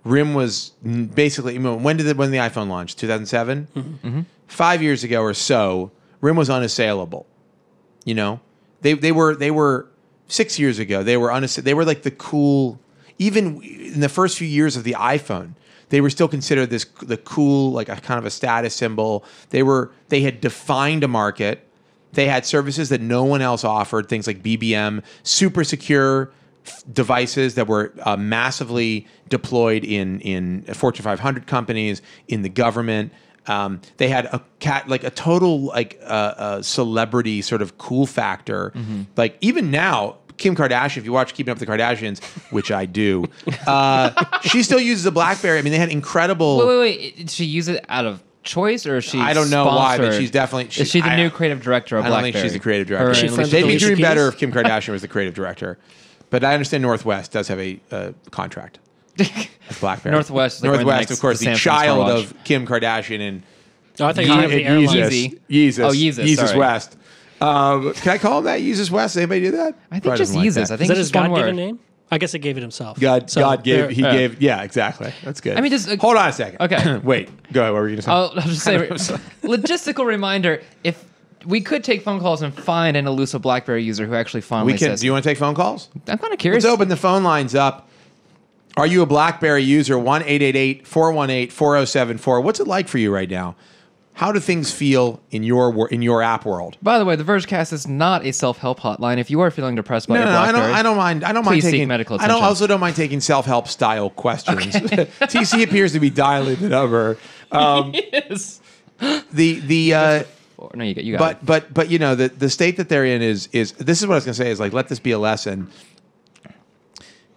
[SPEAKER 1] RIM was basically when the iPhone launched? 2007. Mm-hmm. 5 years ago or so, RIM was unassailable. You know, they were 6 years ago. They were like the cool. Even in the first few years of the iPhone, they were still considered the cool, like a kind of a status symbol. They had defined a market. They had services that no one else offered, things like BBM, super secure devices that were massively deployed in Fortune 500 companies, in the government. They had a total celebrity sort of cool factor. Mm-hmm. Like even now, Kim Kardashian, if you watch Keeping Up with the Kardashians, which I do, she still uses a BlackBerry. I mean, they had incredible.
[SPEAKER 2] Wait. Did she use it out of choice, or is she?
[SPEAKER 1] I don't know why, but she's definitely.
[SPEAKER 2] Is she the new creative director of BlackBerry?
[SPEAKER 1] I don't think she's the creative director. They'd be doing better if Kim Kardashian was the creative director. But I understand Northwest does have a contract with BlackBerry.
[SPEAKER 2] Northwest,
[SPEAKER 1] of course, the child of Kim Kardashian and
[SPEAKER 3] I think
[SPEAKER 1] Yeezus West. Can I call him that? Yeezus West? Anybody do that?
[SPEAKER 2] I think just Yeezus. I think
[SPEAKER 3] is that
[SPEAKER 2] it's
[SPEAKER 3] his
[SPEAKER 2] just one
[SPEAKER 3] God-given
[SPEAKER 2] word.
[SPEAKER 3] name? I guess it gave it himself.
[SPEAKER 1] God gave. Yeah, exactly. That's good.
[SPEAKER 2] I mean, just
[SPEAKER 1] hold on a second.
[SPEAKER 2] Okay,
[SPEAKER 1] wait. Go ahead. What were you going to say?
[SPEAKER 2] I'll just say logistical reminder: if we could take phone calls and find an elusive BlackBerry user who actually fondly says,
[SPEAKER 1] do you want to take phone calls?
[SPEAKER 2] I'm kind of curious.
[SPEAKER 1] Let's open the phone lines up. Are you a BlackBerry user? 1-888-418-4074. What's it like for you right now? How do things feel in your app world?
[SPEAKER 2] By the way, the Vergecast is not a self-help hotline. If you are feeling depressed by your BlackBerry,
[SPEAKER 1] I don't mind taking medical attention. I also don't mind taking self-help style questions. Okay. TC appears to be dialing the number.
[SPEAKER 2] Yes.
[SPEAKER 1] No, you got
[SPEAKER 2] it.
[SPEAKER 1] But you know the state that they're in is this is what I was going to say is like let this be a lesson.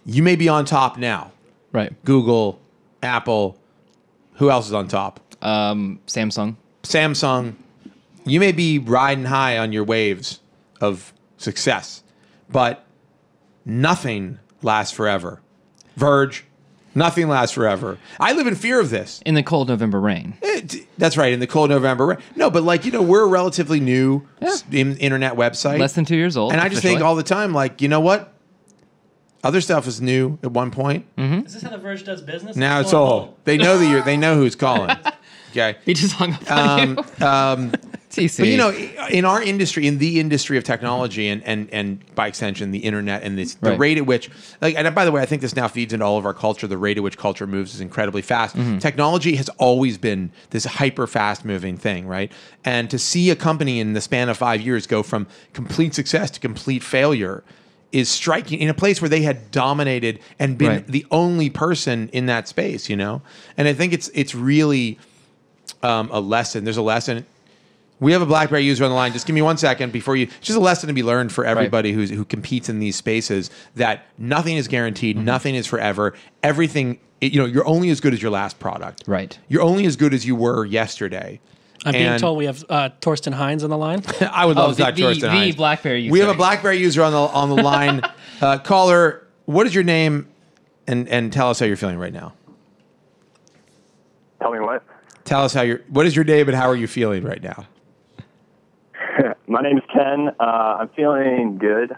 [SPEAKER 1] You may be on top now,
[SPEAKER 2] right?
[SPEAKER 1] Google, Apple, who else is on top?
[SPEAKER 2] Samsung.
[SPEAKER 1] You may be riding high on your waves of success, but nothing lasts forever. Verge, nothing lasts forever. I live in fear of this.
[SPEAKER 2] In the cold November rain.
[SPEAKER 1] That's right, in the cold November rain. No, but like, you know, we're a relatively new internet website.
[SPEAKER 2] Less than 2 years old.
[SPEAKER 1] And I just think all the time, like, you know what? Other stuff was new at one point.
[SPEAKER 3] Mm-hmm. Is this how the Verge does business?
[SPEAKER 1] Now it's all. They know they know who's calling. Okay.
[SPEAKER 2] He just hung up on you. TC.
[SPEAKER 1] But you know, in our industry, in the industry of technology, and by extension, the internet, and the rate at which, like, and by the way, I think this now feeds into all of our culture. The rate at which culture moves is incredibly fast. Mm-hmm. Technology has always been this hyper fast moving thing, right? And to see a company in the span of 5 years go from complete success to complete failure is striking in a place where they had dominated and been the only person in that space, you know? And I think it's really a lesson. There's a lesson. We have a BlackBerry user on the line. Just give me 1 second before you. It's just a lesson to be learned for everybody who competes in these spaces that nothing is guaranteed, nothing is forever. Everything, you know, you're only as good as your last product.
[SPEAKER 2] Right.
[SPEAKER 1] You're only as good as you were yesterday.
[SPEAKER 3] I'm being told we have Torsten Hines on the line.
[SPEAKER 1] I would love to talk to Torsten Hines.
[SPEAKER 2] The BlackBerry user.
[SPEAKER 1] We have a BlackBerry user on the line. Caller, what is your name? And tell us how you're feeling right now.
[SPEAKER 4] Tell me what?
[SPEAKER 1] Tell us what is your name and how are you feeling right now?
[SPEAKER 4] My name is Ken. I'm feeling good.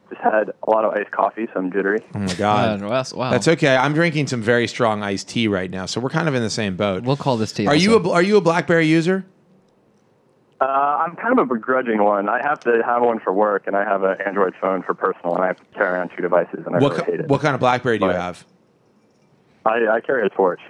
[SPEAKER 4] Just had a lot of iced coffee, so I'm jittery.
[SPEAKER 1] Oh my God.
[SPEAKER 2] Wow.
[SPEAKER 1] That's okay. I'm drinking some very strong iced tea right now, so we're kind of in the same boat.
[SPEAKER 2] We'll call this tea.
[SPEAKER 1] Are you a BlackBerry user?
[SPEAKER 4] I'm kind of a begrudging one. I have to have one for work, and I have an Android phone for personal, and I have to carry around 2 devices, and I really hate it.
[SPEAKER 1] What kind of BlackBerry do you have?
[SPEAKER 4] I carry a Torch.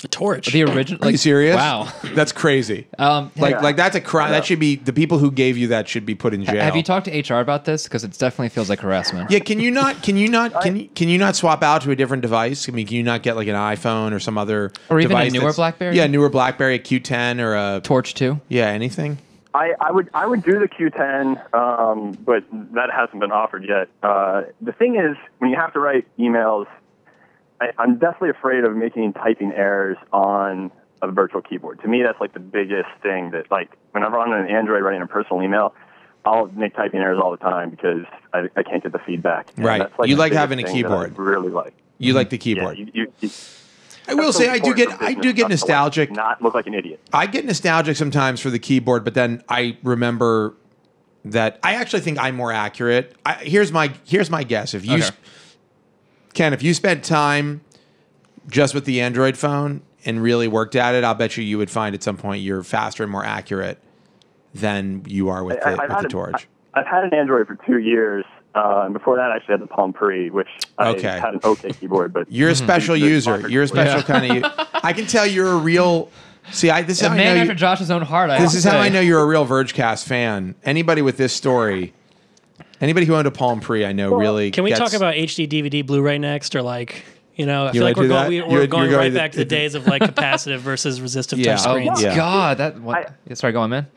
[SPEAKER 3] A Torch.
[SPEAKER 2] The original.
[SPEAKER 1] Are you serious?
[SPEAKER 2] Wow.
[SPEAKER 1] That's crazy. Like that's a crime. That should be, the people who gave you that should be put in jail.
[SPEAKER 2] Have you talked to HR about this? Because it definitely feels like harassment.
[SPEAKER 1] Yeah, can you not swap out to a different device? I mean, can you not get like an iPhone or some other
[SPEAKER 2] or even
[SPEAKER 1] device
[SPEAKER 2] a newer BlackBerry?
[SPEAKER 1] Yeah, newer BlackBerry, a Q10 or a
[SPEAKER 2] Torch 2?
[SPEAKER 1] Yeah, anything.
[SPEAKER 4] I would do the Q10, but that hasn't been offered yet. The thing is, when you have to write emails, I'm definitely afraid of making typing errors on a virtual keyboard. To me, that's like the biggest thing that, like, whenever I'm on an Android writing a personal email, I'll make typing errors all the time because I can't get the feedback. And
[SPEAKER 1] right.
[SPEAKER 4] that's like
[SPEAKER 1] you like having a
[SPEAKER 4] thing
[SPEAKER 1] keyboard.
[SPEAKER 4] that I really like.
[SPEAKER 1] You like the keyboard.
[SPEAKER 4] Yeah,
[SPEAKER 1] I will say I do get nostalgic.
[SPEAKER 4] Not look like an idiot.
[SPEAKER 1] I get nostalgic sometimes for the keyboard, but then I remember that I actually think I'm more accurate. Here's my guess. If you Ken, if you spent time just with the Android phone and really worked at it, I'll bet you would find at some point you're faster and more accurate than you are with the Torch.
[SPEAKER 4] I've had an Android for 2 years. Before that, I actually had the Palm Pre, which I had an okay keyboard. But
[SPEAKER 1] you're a special user. You're a special kind of. I can tell you're a real. See, this is how I know
[SPEAKER 2] after Josh's own heart.
[SPEAKER 1] This is how I know you're a real Vergecast fan. Anybody with this story. Anybody who owned a Palm Pre, I know really.
[SPEAKER 3] Can we talk about HD, DVD, Blu-ray next, or like, I feel like we're going right back to the days of like capacitive versus resistive touch screens.
[SPEAKER 2] Oh God, sorry, go on, man.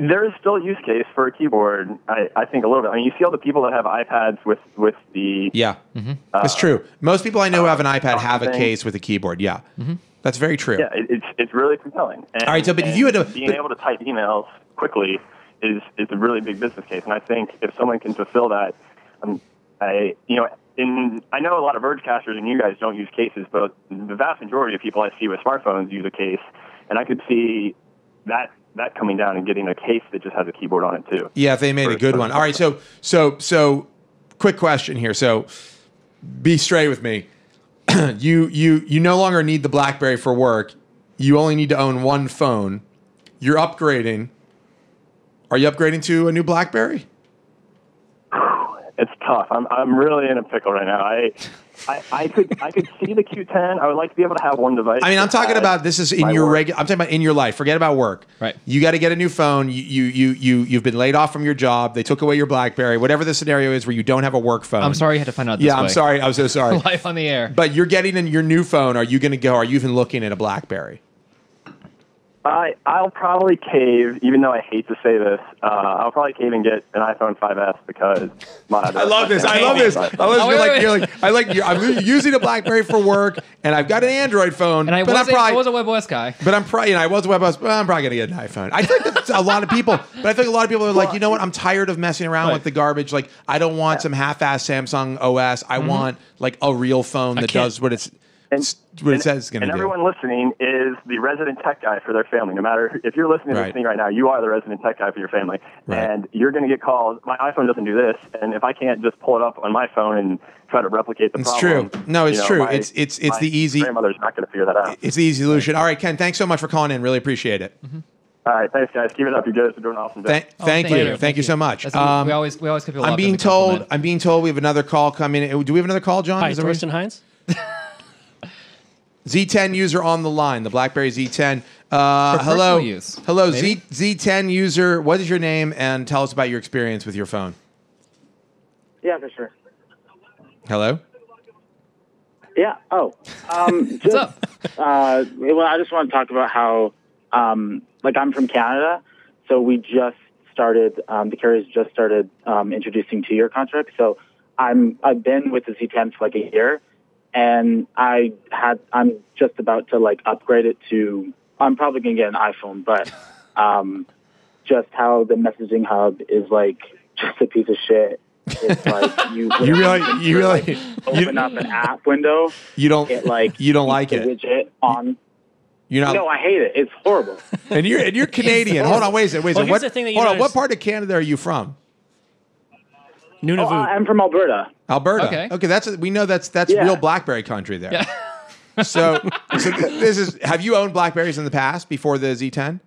[SPEAKER 4] There is still a use case for a keyboard. I think a little bit. I mean, you see all the people that have iPads with the
[SPEAKER 1] it's true. Most people I know who have an iPad have a case with a keyboard. Yeah, that's very true.
[SPEAKER 4] Yeah, it's really compelling. And,
[SPEAKER 1] all right, so but if you had
[SPEAKER 4] being able to type emails quickly is a really big business case, and I think if someone can fulfill that, I know a lot of Vergecasters and you guys don't use cases, but the vast majority of people I see with smartphones use a case, and I could see that coming down and getting a case that just has a keyboard on it too.
[SPEAKER 1] Yeah, if they made a good one. All right, so quick question here. So be straight with me. You no longer need the BlackBerry for work. You only need to own one phone. You're upgrading. Are you upgrading to a new BlackBerry?
[SPEAKER 4] It's tough. I'm really in a pickle right now. I could see the Q10. I would like to be able to have one device.
[SPEAKER 1] I mean, I'm talking about this is in your regular. I'm talking about in your life. Forget about work.
[SPEAKER 2] Right.
[SPEAKER 1] You got to get a new phone. You've been laid off from your job. They took away your BlackBerry. Whatever the scenario is, where you don't have a work phone.
[SPEAKER 2] I'm sorry you had to find out. This
[SPEAKER 1] I'm sorry. I'm so sorry.
[SPEAKER 2] Live on the air.
[SPEAKER 1] But you're getting in your new phone. Are you going to go? Are you even looking at a BlackBerry?
[SPEAKER 4] I'll probably cave, even though I hate to say this. I'll probably cave and get an iPhone 5S because
[SPEAKER 1] I love this. I'm using a BlackBerry for work, and I've got an Android phone.
[SPEAKER 2] And I was a WebOS guy.
[SPEAKER 1] But I was a WebOS. But I'm probably gonna get an iPhone. I think that's a lot of people. But I think a lot of people are like, you know what? I'm tired of messing around with the garbage. Like, I don't want some half-ass Samsung OS. I want like a real phone that does what it's. What it says it's going to do.
[SPEAKER 4] And everyone listening is the resident tech guy for their family. No matter if you're listening to this thing right now, you are the resident tech guy for your family. Right. And you're going to get calls. My iPhone doesn't do this. And if I can't just pull it up on my phone and try to replicate the problem.
[SPEAKER 1] It's true. No, it's true. It's the easy.
[SPEAKER 4] My grandmother's not going to figure that out.
[SPEAKER 1] It's the easy solution. All right, Ken, thanks so much for calling in. Really appreciate it.
[SPEAKER 4] Mm-hmm. All right, thanks, guys. Keep it up. You guys are doing an awesome day.
[SPEAKER 1] Thank you. Thank you so much.
[SPEAKER 2] We always keep it.
[SPEAKER 1] I'm being told we have another call coming. Do we have another call, John?
[SPEAKER 3] Hi, Thorsten Hines.
[SPEAKER 1] Z10 user on the line, the BlackBerry Z10. Hello, Z10 user. What is your name? And tell us about your experience with your phone.
[SPEAKER 5] Yeah, for sure.
[SPEAKER 1] Hello.
[SPEAKER 5] Yeah. Oh.
[SPEAKER 2] What's up?
[SPEAKER 5] Well, I just want to talk about how, I'm from Canada, so we just started. The carriers just started introducing 2-year contracts. So I've been with the Z10 for like a year. And I'm just about to upgrade it to. I'm probably gonna get an iPhone, but just how the messaging hub is just a piece of shit. It's you really open up an app window.
[SPEAKER 1] You don't like it.
[SPEAKER 5] Widget on. No, I hate it. It's horrible.
[SPEAKER 1] And you're Canadian. Hold on, wait a second. What part of Canada are you from?
[SPEAKER 5] I'm from Alberta.
[SPEAKER 1] Okay, we know that's real BlackBerry country there.
[SPEAKER 2] Yeah.
[SPEAKER 1] So this is. Have you owned Blackberries in the past before the Z10?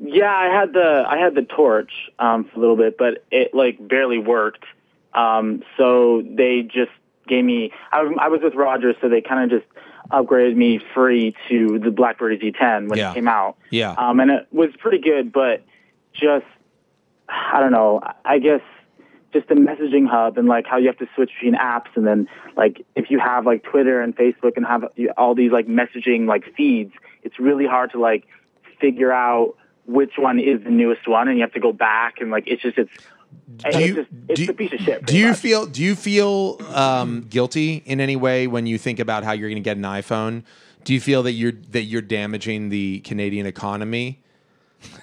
[SPEAKER 5] Yeah, I had the Torch for a little bit, but it like barely worked. So they just gave me. I was with Rogers, so they kind of just upgraded me free to the Blackberry Z10 when it came out.
[SPEAKER 1] Yeah.
[SPEAKER 5] And it was pretty good, but just I don't know. I guess just the messaging hub and like how you have to switch between apps, and then like if you have like Twitter and Facebook and have all these like messaging like feeds, it's really hard to like figure out which one is the newest one, and you have to go back and like it's a piece of shit.
[SPEAKER 1] Do you feel guilty in any way when you think about how you're going to get an iPhone? Do you feel that you're damaging the Canadian economy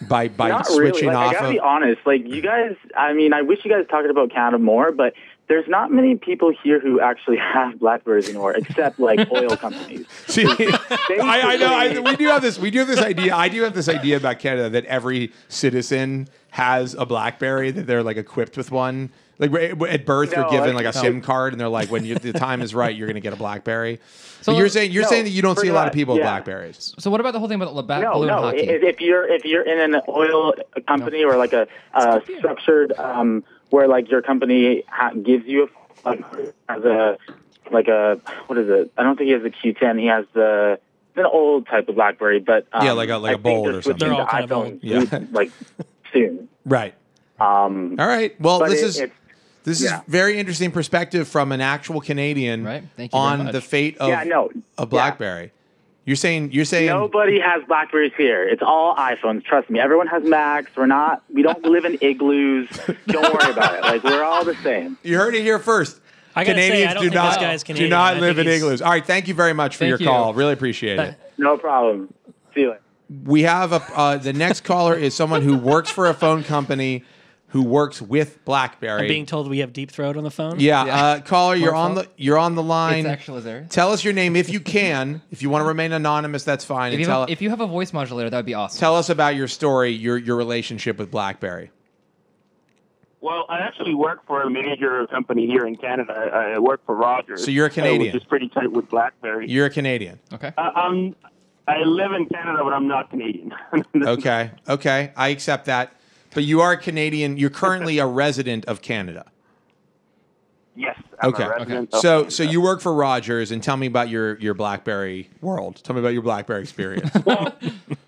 [SPEAKER 1] by
[SPEAKER 5] Not
[SPEAKER 1] switching
[SPEAKER 5] really.
[SPEAKER 1] off?
[SPEAKER 5] I gotta be honest. Like you guys, I mean, I wish you guys talked about Canada more, but there's not many people here who actually have Blackberries anymore, except like oil companies.
[SPEAKER 1] See, I know. We do have this idea. I do have this idea about Canada that every citizen has a Blackberry, that they're like equipped with one. Like at birth, you're given like a SIM card, and they're like, when the time is right, you're going to get a Blackberry. So you're saying that you don't see a lot of people with Blackberries.
[SPEAKER 2] So what about the whole thing about balloon
[SPEAKER 5] No.
[SPEAKER 2] hockey?
[SPEAKER 5] If you're in an oil company or like a structured where like your company gives you as a what is it? I don't think he has the Q10. He has an old type of Blackberry, but
[SPEAKER 1] like a Bold or something.
[SPEAKER 3] They're all kind of old.
[SPEAKER 5] Like soon.
[SPEAKER 1] Right. All right. Well, this is very interesting perspective from an actual Canadian
[SPEAKER 2] Thank you very
[SPEAKER 1] on
[SPEAKER 2] much.
[SPEAKER 1] the fate of BlackBerry.
[SPEAKER 5] Yeah.
[SPEAKER 1] You're saying
[SPEAKER 5] Nobody has Blackberries here. It's all iPhones. Trust me. Everyone has Macs. We don't live in igloos. Don't worry about it. Like we're all the same.
[SPEAKER 1] You heard it here first.
[SPEAKER 3] I gotta say, I don't think this guy's Canadian.
[SPEAKER 1] Do not
[SPEAKER 3] I
[SPEAKER 1] live
[SPEAKER 3] think
[SPEAKER 1] in
[SPEAKER 3] he's-
[SPEAKER 1] igloos. All right. Thank you very much for your call. Really appreciate it.
[SPEAKER 5] No problem. See you later.
[SPEAKER 1] We have the next caller is someone who works for a phone company who works with BlackBerry.
[SPEAKER 3] I'm being told we have Deep Throat on the phone.
[SPEAKER 1] Caller, you're on the line.
[SPEAKER 2] It's actually there.
[SPEAKER 1] Tell us your name if you can. If you want to remain anonymous, that's fine.
[SPEAKER 2] If you have a voice modulator, that would be awesome.
[SPEAKER 1] Tell us about your story, your relationship with BlackBerry.
[SPEAKER 6] Well, I actually work for a major company here in Canada. I work for Rogers.
[SPEAKER 1] So you're a Canadian.
[SPEAKER 6] Which is pretty tight with BlackBerry.
[SPEAKER 1] You're a Canadian.
[SPEAKER 2] Okay.
[SPEAKER 6] I live in Canada, but I'm not Canadian.
[SPEAKER 1] Okay. I accept that. But you are Canadian. You're currently a resident of Canada.
[SPEAKER 6] Yes. I'm a resident of
[SPEAKER 1] So
[SPEAKER 6] Canada.
[SPEAKER 1] you work for Rogers, and tell me about your BlackBerry world. Tell me about your BlackBerry experience.
[SPEAKER 6] Well,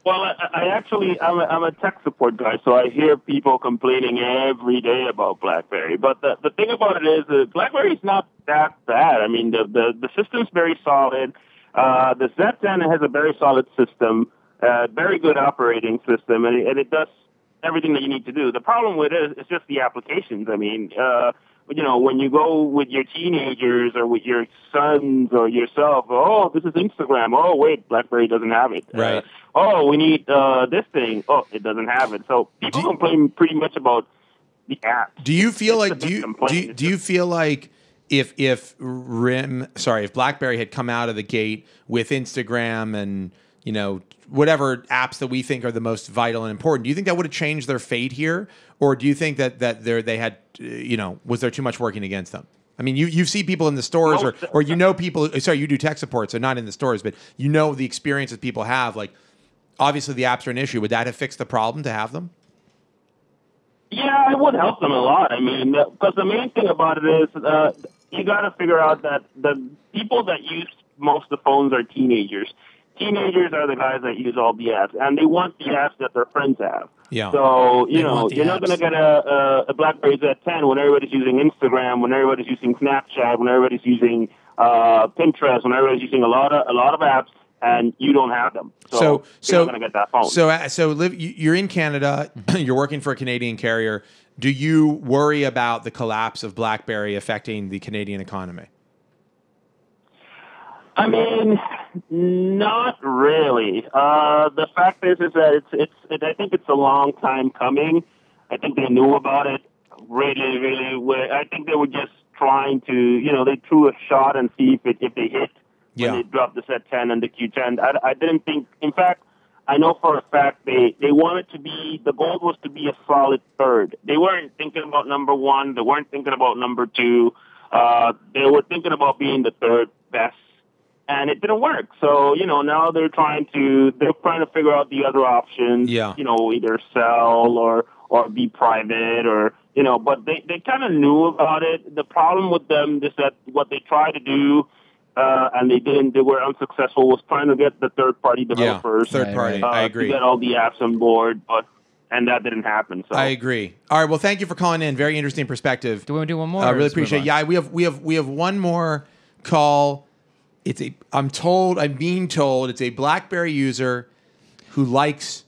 [SPEAKER 6] I'm a tech support guy, so I hear people complaining every day about BlackBerry. But the thing about it is that BlackBerry is not that bad. I mean, the system's very solid. The Z10 has a very solid system, very good operating system, and it does everything that you need to do. The problem with it is just the applications. I mean, when you go with your teenagers or with your sons or yourself, oh, this is Instagram. Oh, wait, BlackBerry doesn't have it.
[SPEAKER 1] Right.
[SPEAKER 6] We need this thing. Oh, it doesn't have it. So people complain pretty much about the app.
[SPEAKER 1] Do you feel like do you feel like if BlackBerry had come out of the gate with Instagram and whatever apps that we think are the most vital and important, do you think that would have changed their fate here, or do you think that they had was there too much working against them? I mean, you see people in the stores or people. Sorry, you do tech support, so not in the stores, but the experiences people have. Like, obviously, the apps are an issue. Would that have fixed the problem to have them?
[SPEAKER 6] Yeah, it would help them a lot. I mean, because the main thing about it is you got to figure out that the people that use most of the phones are teenagers. Teenagers are the guys that use all the apps, and they want the apps that their friends have.
[SPEAKER 1] Yeah.
[SPEAKER 6] So, you're not going to get a BlackBerry Z10 when everybody's using Instagram, when everybody's using Snapchat, when everybody's using Pinterest, when everybody's using a lot of apps, and you don't have them. So you're not going to get that phone.
[SPEAKER 1] So Liv, you're in Canada. You're working for a Canadian carrier. Do you worry about the collapse of BlackBerry affecting the Canadian economy?
[SPEAKER 6] I mean, not really. The fact is that I think it's a long time coming. I think they knew about it really, really well. I think they were just trying to, they threw a shot and see if they hit when they dropped the Z10 and the Q10. I didn't think, in fact, I know for a fact they wanted to be, the goal was to be a solid third. They weren't thinking about number one. They weren't thinking about number two. They were thinking about being the third best and it didn't work. So, now they're trying to figure out the other options, either sell or be private or, but they kind of knew about it. The problem with them is that what they tried to do, and they were unsuccessful, was trying to get the third-party developers.
[SPEAKER 1] Third-party, I agree.
[SPEAKER 6] To get all the apps on board, and that didn't happen. So
[SPEAKER 1] I agree. All right, well, thank you for calling in. Very interesting perspective.
[SPEAKER 2] Do we want to do one more?
[SPEAKER 1] I really appreciate it. Yeah, we have one more call. I'm being told it's a BlackBerry user who likes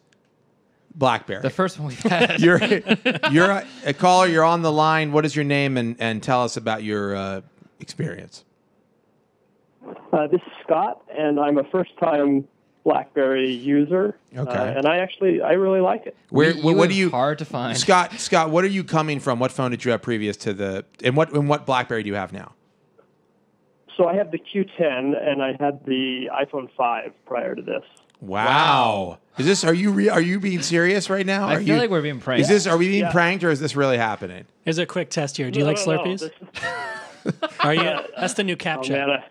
[SPEAKER 1] BlackBerry.
[SPEAKER 2] The first one we've had.
[SPEAKER 1] You're a caller. You're on the line. What is your name and tell us about your experience?
[SPEAKER 7] This is Scott, and I'm a first-time BlackBerry user.
[SPEAKER 1] Okay.
[SPEAKER 7] And I really like it.
[SPEAKER 1] What do you?
[SPEAKER 2] Hard to find.
[SPEAKER 1] Scott, what are you coming from? What phone did you have previous to the? And what BlackBerry do you have now?
[SPEAKER 7] So I have the Q10, and I had the iPhone 5 prior to this.
[SPEAKER 1] Wow. Is this? Are you being serious right now?
[SPEAKER 2] I feel like we're being pranked.
[SPEAKER 1] Are we being pranked, or is this really happening?
[SPEAKER 3] Here's a quick test here. Do you like Slurpees? Are you? That's the new captcha.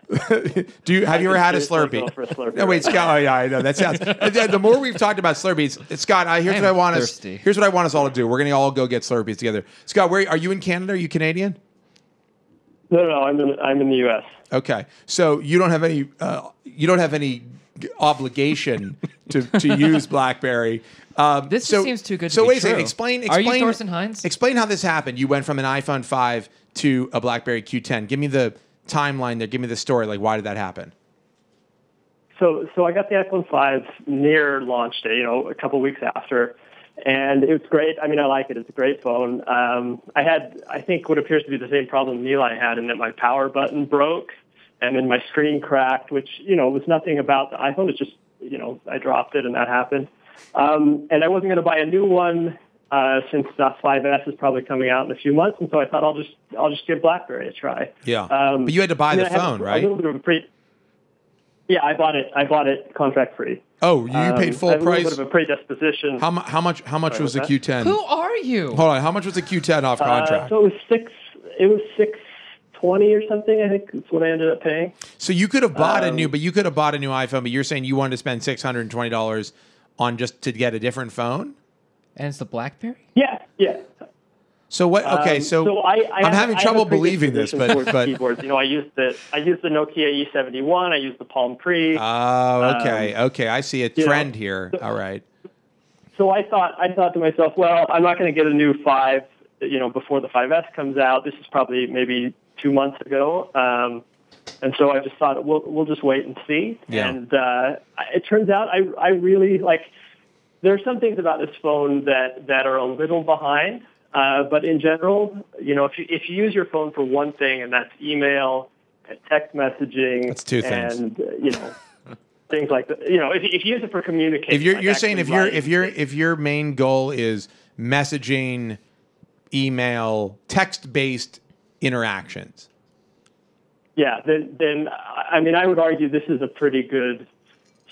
[SPEAKER 1] Have you ever had a Slurpee? No, wait, Scott. Oh, yeah, I know that sounds. The more we've talked about Slurpees, Scott, here's what I want us. Here's what I want us all to do. We're gonna all go get Slurpees together. Scott, where are you in Canada? Are you Canadian?
[SPEAKER 7] No, I'm in the U.S.
[SPEAKER 1] Okay, so you don't have any obligation to use BlackBerry.
[SPEAKER 2] This seems too good to be
[SPEAKER 1] true. So wait a second. Explain.
[SPEAKER 2] Are you Thorsten Hines?
[SPEAKER 1] Explain how this happened. You went from an iPhone 5 to a BlackBerry Q10. Give me the timeline there. Give me the story. Like, why did that happen?
[SPEAKER 7] So I got the iPhone 5 near launch day, a couple weeks after, and it was great. I mean, I like it. It's a great phone. I had, I think, what appears to be the same problem Eli had, in that my power button broke and then my screen cracked, which, was nothing about the iPhone. It's just, I dropped it and that happened. And I wasn't going to buy a new one since the 5S is probably coming out in a few months, and so I thought I'll just give BlackBerry a try.
[SPEAKER 1] Yeah, but you had to buy the phone, right?
[SPEAKER 7] A little bit of yeah, I bought it contract free.
[SPEAKER 1] Oh, you paid full price.
[SPEAKER 7] A little bit of a predisposition.
[SPEAKER 1] How much was the Q10?
[SPEAKER 2] Who are you?
[SPEAKER 1] Hold on, how much was the Q10 off contract?
[SPEAKER 7] So it was $620 or something. I think that's what I ended up paying.
[SPEAKER 1] So you could have bought a new iPhone, but you're saying you wanted to spend $620 on just to get a different phone?
[SPEAKER 2] And it's the BlackBerry?
[SPEAKER 7] Yeah.
[SPEAKER 1] So what? Okay, I'm having trouble believing this, but
[SPEAKER 7] keyboards. I used the Nokia E71. I used the Palm Pre.
[SPEAKER 1] Oh, okay, okay. I see a trend here. All right.
[SPEAKER 7] So I thought to myself, well, I'm not going to get a new 5, before the 5S comes out. This is probably maybe 2 months ago. And so I just thought we'll just wait and see.
[SPEAKER 1] Yeah.
[SPEAKER 7] And it turns out I really like. There are some things about this phone that are a little behind, but in general, if you use your phone for one thing, and that's email and text messaging,
[SPEAKER 1] that's two things,
[SPEAKER 7] and things like that. If you use it for communication,
[SPEAKER 1] you're saying if your main goal is messaging, email, text-based interactions.
[SPEAKER 7] Yeah, then I would argue this is a pretty good